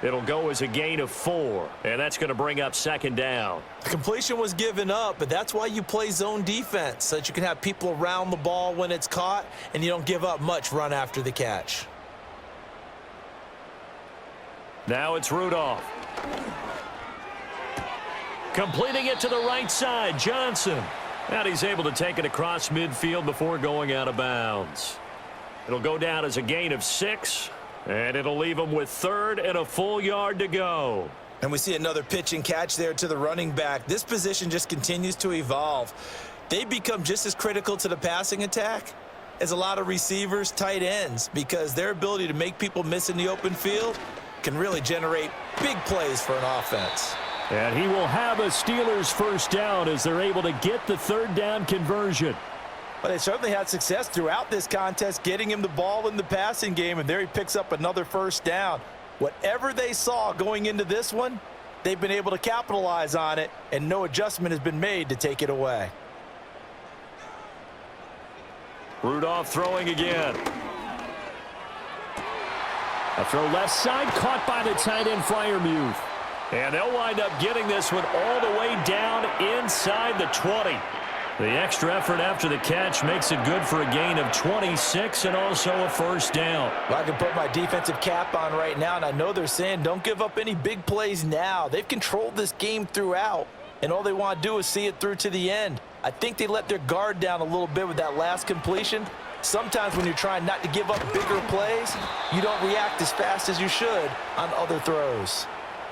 It'll go as a gain of 4, and that's going to bring up 2nd down. The completion was given up, but that's why you play zone defense, so that you can have people around the ball when it's caught, and you don't give up much run after the catch. Now it's Rudolph. Completing it to the right side, Johnson. And he's able to take it across midfield before going out of bounds. It'll go down as a gain of 6, and it'll leave him with 3rd and a full yard to go. And we see another pitch and catch there to the running back. This position just continues to evolve. They become just as critical to the passing attack as a lot of receivers, tight ends, because their ability to make people miss in the open field can really generate big plays for an offense. And he will have a Steelers 1st down as they're able to get the 3rd down conversion. But they certainly had success throughout this contest, getting him the ball in the passing game, and there he picks up another 1st down. Whatever they saw going into this one, they've been able to capitalize on it, and no adjustment has been made to take it away. Rudolph throwing again. A throw left side, caught by the tight end Freiermuth. And they'll wind up getting this one all the way down inside the 20. The extra effort after the catch makes it good for a gain of 26 and also a first down. Well, I can put my defensive cap on right now, and I know they're saying don't give up any big plays now. They've controlled this game throughout, and all they want to do is see it through to the end. I think they let their guard down a little bit with that last completion. Sometimes when you're trying not to give up bigger plays, you don't react as fast as you should on other throws.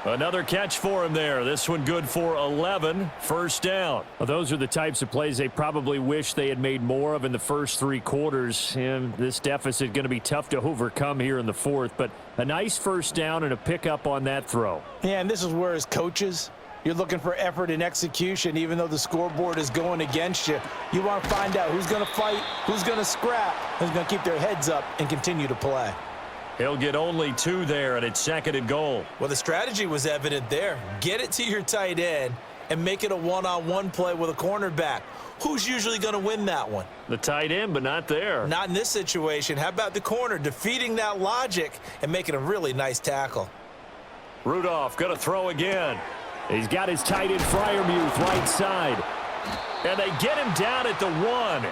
Another catch for him there. This one good for 11. First down. Well, those are the types of plays they probably wish they had made more of in the first 3 quarters. And this deficit going to be tough to overcome here in the fourth. But a nice first down and a pickup on that throw. Yeah, and this is where as coaches, you're looking for effort and execution. Even though the scoreboard is going against you, you want to find out who's going to fight, who's going to scrap, who's going to keep their heads up and continue to play. He'll get only 2 there, and it's 2nd and goal. Well, the strategy was evident there. Get it to your tight end and make it a one-on-one play with a cornerback. Who's usually going to win that one? The tight end, but not there. Not in this situation. How about the corner defeating that logic and making a really nice tackle? Rudolph going to throw again. He's got his tight end Freiermuth right side. And they get him down at the 1.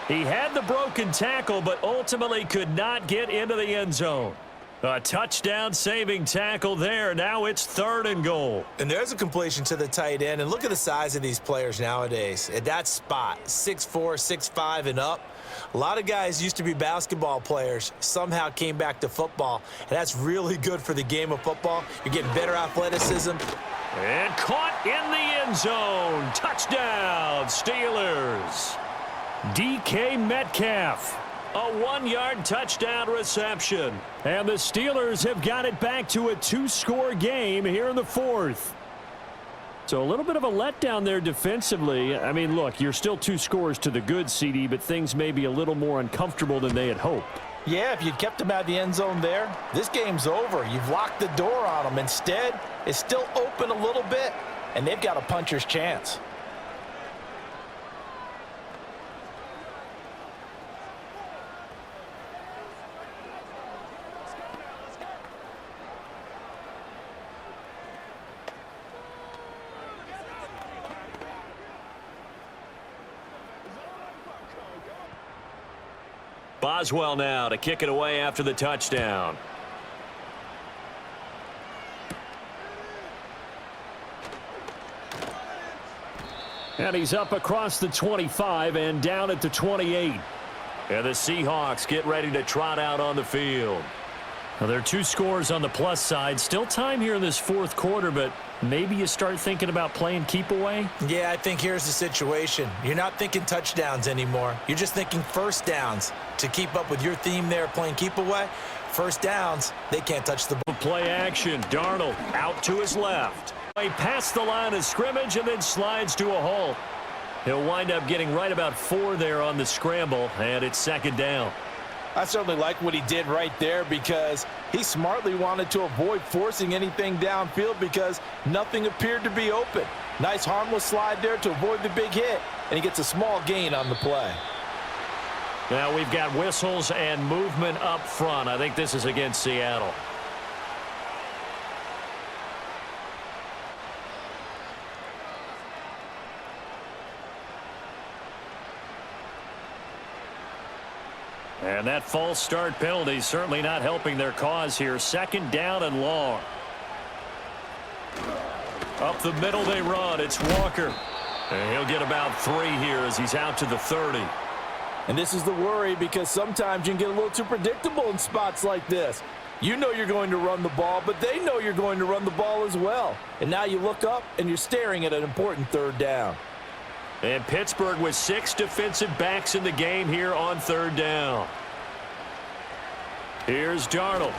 He had the broken tackle, but ultimately could not get into the end zone. A touchdown-saving tackle there. Now it's 3rd and goal. And there's a completion to the tight end. And look at the size of these players nowadays. At that spot, 6'4", 6'5", and up. A lot of guys used to be basketball players, somehow came back to football. And that's really good for the game of football. You're getting better athleticism. And caught in the end zone. Touchdown, Steelers. DK Metcalf. A 1-yard touchdown reception. And the Steelers have got it back to a 2-score game here in the fourth. So a little bit of a letdown there defensively. I mean, look, you're still 2 scores to the good, CD, but things may be a little more uncomfortable than they had hoped. Yeah, if you'd kept them out of the end zone there, this game's over. You've locked the door on them. Instead, it's still open a little bit, and they've got a puncher's chance. Boswell now to kick it away after the touchdown. And he's up across the 25 and down at the 28. And the Seahawks get ready to trot out on the field. Well, there are 2 scores on the plus side. Still time here in this fourth quarter, but maybe you start thinking about playing keep away? Yeah, I think here's the situation. You're not thinking touchdowns anymore. You're just thinking first downs. To keep up with your theme there, playing keep away, first downs, they can't touch the ball. Play action. Darnold out to his left. He passed the line of scrimmage and then slides to a halt. He'll wind up getting right about 4 there on the scramble, and it's 2nd down. I certainly like what he did right there because he smartly wanted to avoid forcing anything downfield because nothing appeared to be open. Nice harmless slide there to avoid the big hit, and he gets a small gain on the play. Now we've got whistles and movement up front. I think this is against Seattle. And that false start penalty certainly not helping their cause here. 2nd down and long. Up the middle they run. It's Walker. And he'll get about 3 here as he's out to the 30. And this is the worry because sometimes you can get a little too predictable in spots like this. You know you're going to run the ball, but they know you're going to run the ball as well. And now you look up and you're staring at an important 3rd down. And Pittsburgh with 6 defensive backs in the game here on 3rd down. Here's Darnold.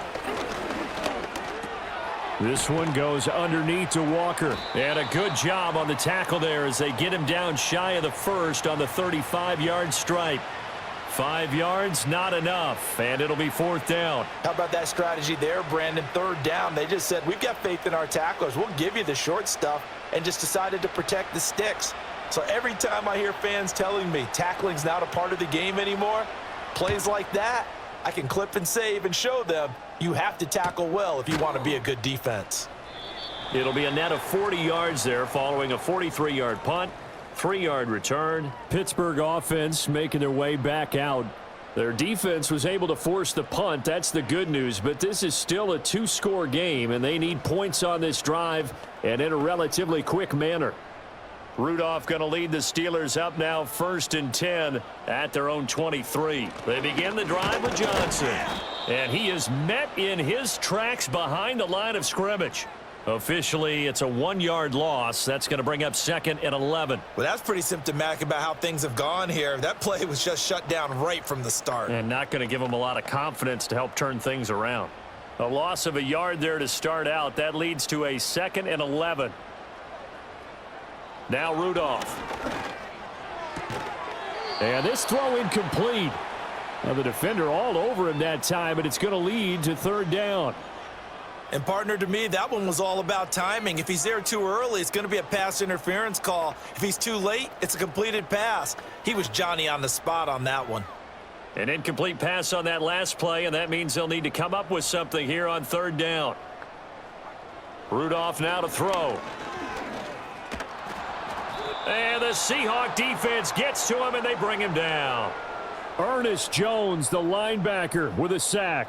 This one goes underneath to Walker. And a good job on the tackle there as they get him down shy of the 1st on the 35-yard stripe. 5 yards, not enough, and it'll be 4th down. How about that strategy there, Brandon? 3rd down. They just said, we've got faith in our tacklers. We'll give you the short stuff, and just decided to protect the sticks. So every time I hear fans telling me tackling's not a part of the game anymore, Plays like that, I can clip and save and show them you have to tackle well if you want to be a good defense. It'll be a net of 40 yards there following a 43-yard punt, 3-yard return. Pittsburgh offense making their way back out. Their defense was able to force the punt. That's the good news, but this is still a 2-score game, and they need points on this drive and in a relatively quick manner. Rudolph going to lead the Steelers up now 1st and 10 at their own 23. They begin the drive with Johnson, and he is met in his tracks behind the line of scrimmage. Officially, it's a 1-yard loss. That's going to bring up 2nd and 11. Well, that's pretty symptomatic about how things have gone here. That play was just shut down right from the start. And not going to give them a lot of confidence to help turn things around. A loss of a yard there to start out. That leads to a 2nd and 11. Now Rudolph. And this throw incomplete. Now the defender all over him that time, but it's going to lead to 3rd down. And partner, to me, that one was all about timing. If he's there too early, it's going to be a pass interference call. If he's too late, it's a completed pass. He was Johnny on the spot on that one. An incomplete pass on that last play, and that means they'll need to come up with something here on 3rd down. Rudolph now to throw. And the Seahawk defense gets to him, and they bring him down. Ernest Jones, the linebacker, with a sack.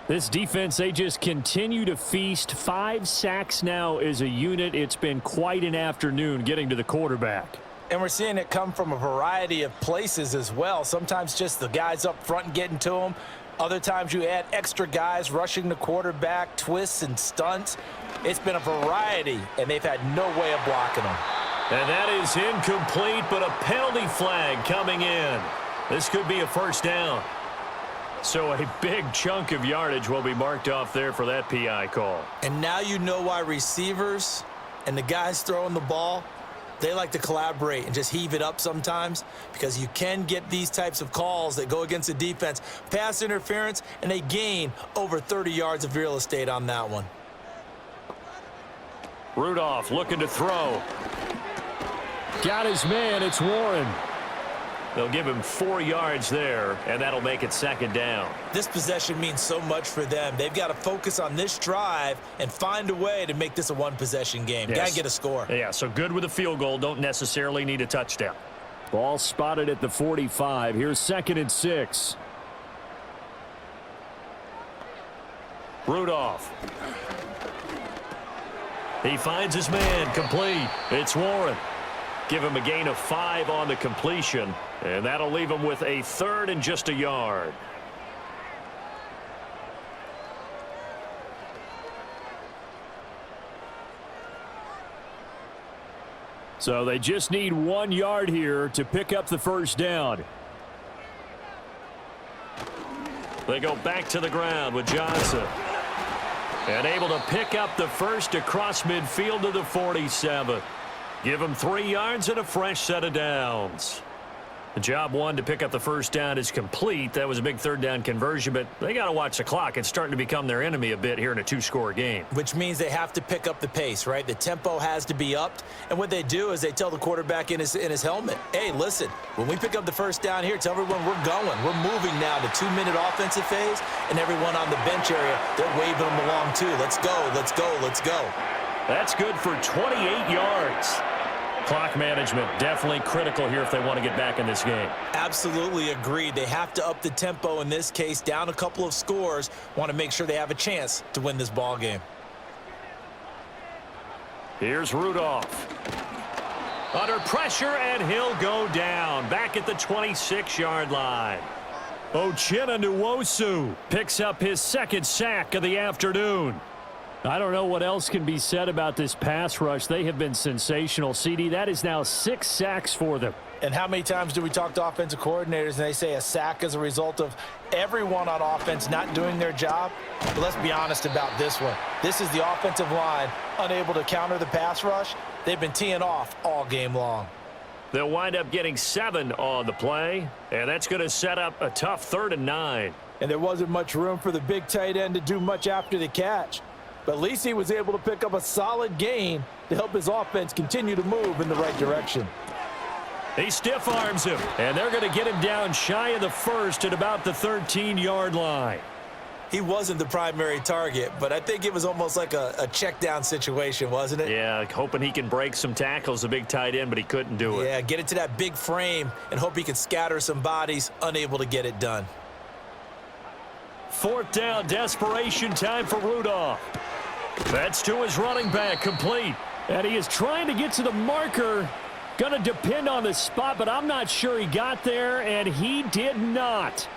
This defense, they just continue to feast. 5 sacks now as a unit. It's been quite an afternoon getting to the quarterback. And we're seeing it come from a variety of places as well. Sometimes just the guys up front and getting to them. Other times you add extra guys rushing the quarterback, twists and stunts. It's been a variety, and they've had no way of blocking them. And that is incomplete, but a penalty flag coming in. This could be a 1st down. So a big chunk of yardage will be marked off there for that PI call. And now you know why receivers and the guys throwing the ball, they like to collaborate and just heave it up sometimes, because you can get these types of calls that go against the defense. Pass interference, and they gain over 30 yards of real estate on that one. Rudolph looking to throw. Got his man. It's Warren. They'll give him 4 yards there, and that'll make it 2nd down. This possession means so much for them. They've got to focus on this drive and find a way to make this a 1-possession game. Yes. Got to get a score. Yeah, so good with a field goal. Don't necessarily need a touchdown. Ball spotted at the 45. Here's 2nd and 6. Rudolph. He finds his man. Complete. It's Warren. Give him a gain of 5 on the completion, and that'll leave him with a 3rd and just a yard. So they just need 1 yard here to pick up the 1st down. They go back to the ground with Johnson. And able to pick up the 1st across midfield to the 47. Give him 3 yards and a fresh set of downs. The job 1 to pick up the 1st down is complete. That was a big 3rd down conversion, but they got to watch the clock. It's starting to become their enemy a bit here in a 2-score game. Which means they have to pick up the pace, right? The tempo has to be upped. And what they do is they tell the quarterback in his helmet, hey, listen, when we pick up the 1st down here, tell everyone we're going. We're moving now to 2-minute offensive phase, and everyone on the bench area, they're waving them along too. Let's go, let's go, let's go. That's good for 28 yards. Clock management definitely critical here if they want to get back in this game. Absolutely agreed. They have to up the tempo in this case, down a couple of scores. Want to make sure they have a chance to win this ball game. Here's Rudolph. Under pressure, and he'll go down. Back at the 26-yard line. Uchenna Nwosu picks up his 2nd sack of the afternoon. I don't know what else can be said about this pass rush. They have been sensational. CD, that is now 6 sacks for them. And how many times do we talk to offensive coordinators and they say a sack is a result of everyone on offense not doing their job? But let's be honest about this one. This is the offensive line unable to counter the pass rush. They've been teeing off all game long. They'll wind up getting 7 on the play, and that's going to set up a tough 3rd and 9. And there wasn't much room for the big tight end to do much after the catch. But at least he was able to pick up a solid gain to help his offense continue to move in the right direction. He stiff arms him, and they're going to get him down shy of the first at about the 13-yard line. He wasn't the primary target, but I think it was almost like a check down situation, wasn't it? Yeah, hoping he can break some tackles, a big tight end, but he couldn't do it. Yeah, get it to that big frame and hope he can scatter some bodies, unable to get it done. 4th down, desperation time for Rudolph. That's to his running back, complete. And he is trying to get to the marker. Going to depend on the spot, but I'm not sure he got there, and he did not.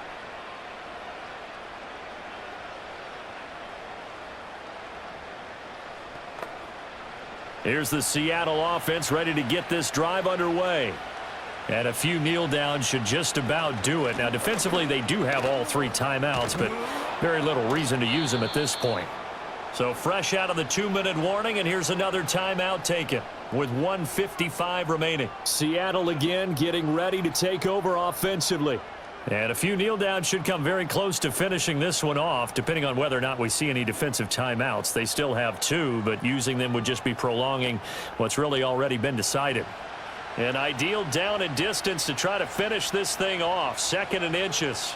Here's the Seattle offense ready to get this drive underway. And a few kneel downs should just about do it. Now, defensively, they do have all 3 timeouts, but very little reason to use them at this point. So fresh out of the 2-minute warning, and here's another timeout taken with 1:55 remaining. Seattle again getting ready to take over offensively. And a few kneel downs should come very close to finishing this one off, depending on whether or not we see any defensive timeouts. They still have 2, but using them would just be prolonging what's really already been decided. An ideal down and distance to try to finish this thing off. 2nd and inches.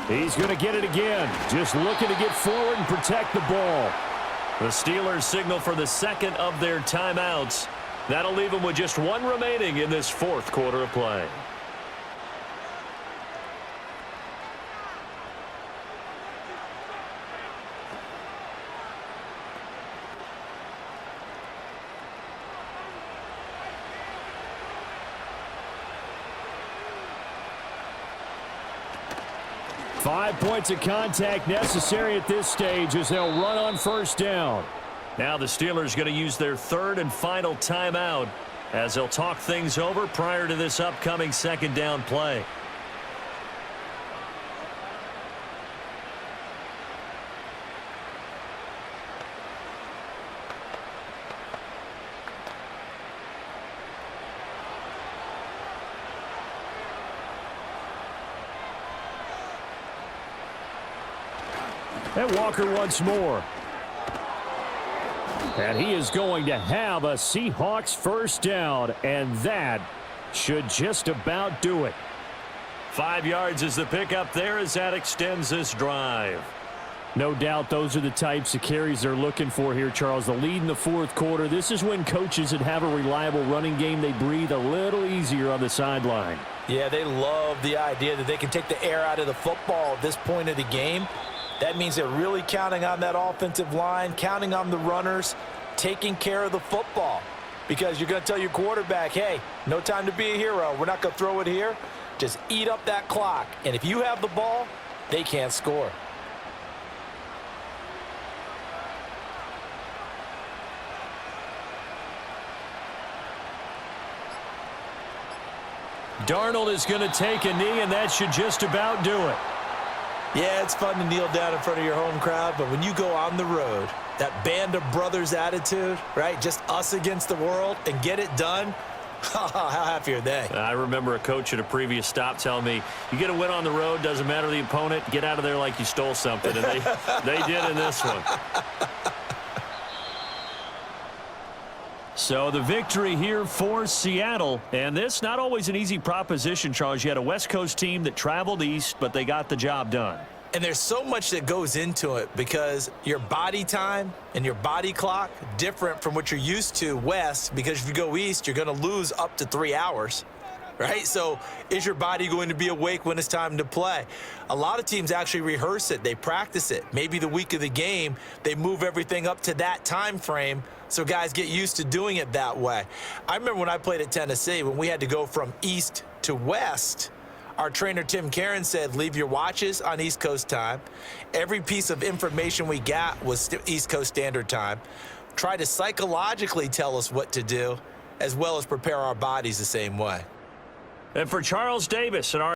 He's going to get it again. Just looking to get forward and protect the ball. The Steelers signal for the 2nd of their timeouts. That'll leave them with just 1 remaining in this 4th quarter of play. Five points of contact necessary at this stage as they'll run on 1st down. Now the Steelers going to use their 3rd and final timeout as they'll talk things over prior to this upcoming 2nd down play. And Walker once more. And he is going to have a Seahawks 1st down, and that should just about do it. 5 yards is the pickup there as that extends this drive. No doubt those are the types of carries they're looking for here, Charles. The lead in the 4th quarter. This is when coaches that have a reliable running game, they breathe a little easier on the sideline. Yeah, they love the idea that they can take the air out of the football at this point of the game. That means they're really counting on that offensive line, counting on the runners, taking care of the football. Because you're going to tell your quarterback, hey, no time to be a hero. We're not going to throw it here. Just eat up that clock. And if you have the ball, they can't score. Darnold is going to take a knee, and that should just about do it. Yeah, it's fun to kneel down in front of your home crowd, but when you go on the road, that band of brothers attitude, right? Just us against the world and get it done. How happy are they? I remember a coach at a previous stop telling me, you get a win on the road, doesn't matter the opponent, get out of there like you stole something. And they did in this one. So the victory here for Seattle. And this not always an easy proposition, Charles. You had a West Coast team that traveled east, but they got the job done. And there's so much that goes into it because your body time and your body clock different from what you're used to west, because if you go east, you're going to lose up to 3 hours. Right? So is your body going to be awake when it's time to play? A lot of teams actually rehearse it. They practice it. Maybe the week of the game, they move everything up to that time frame so guys get used to doing it that way. I remember when I played at Tennessee, when we had to go from east to west, our trainer Tim Karen said, leave your watches on East Coast time. Every piece of information we got was East Coast Standard Time. Try to psychologically tell us what to do, as well as prepare our bodies the same way. And for Charles Davis and our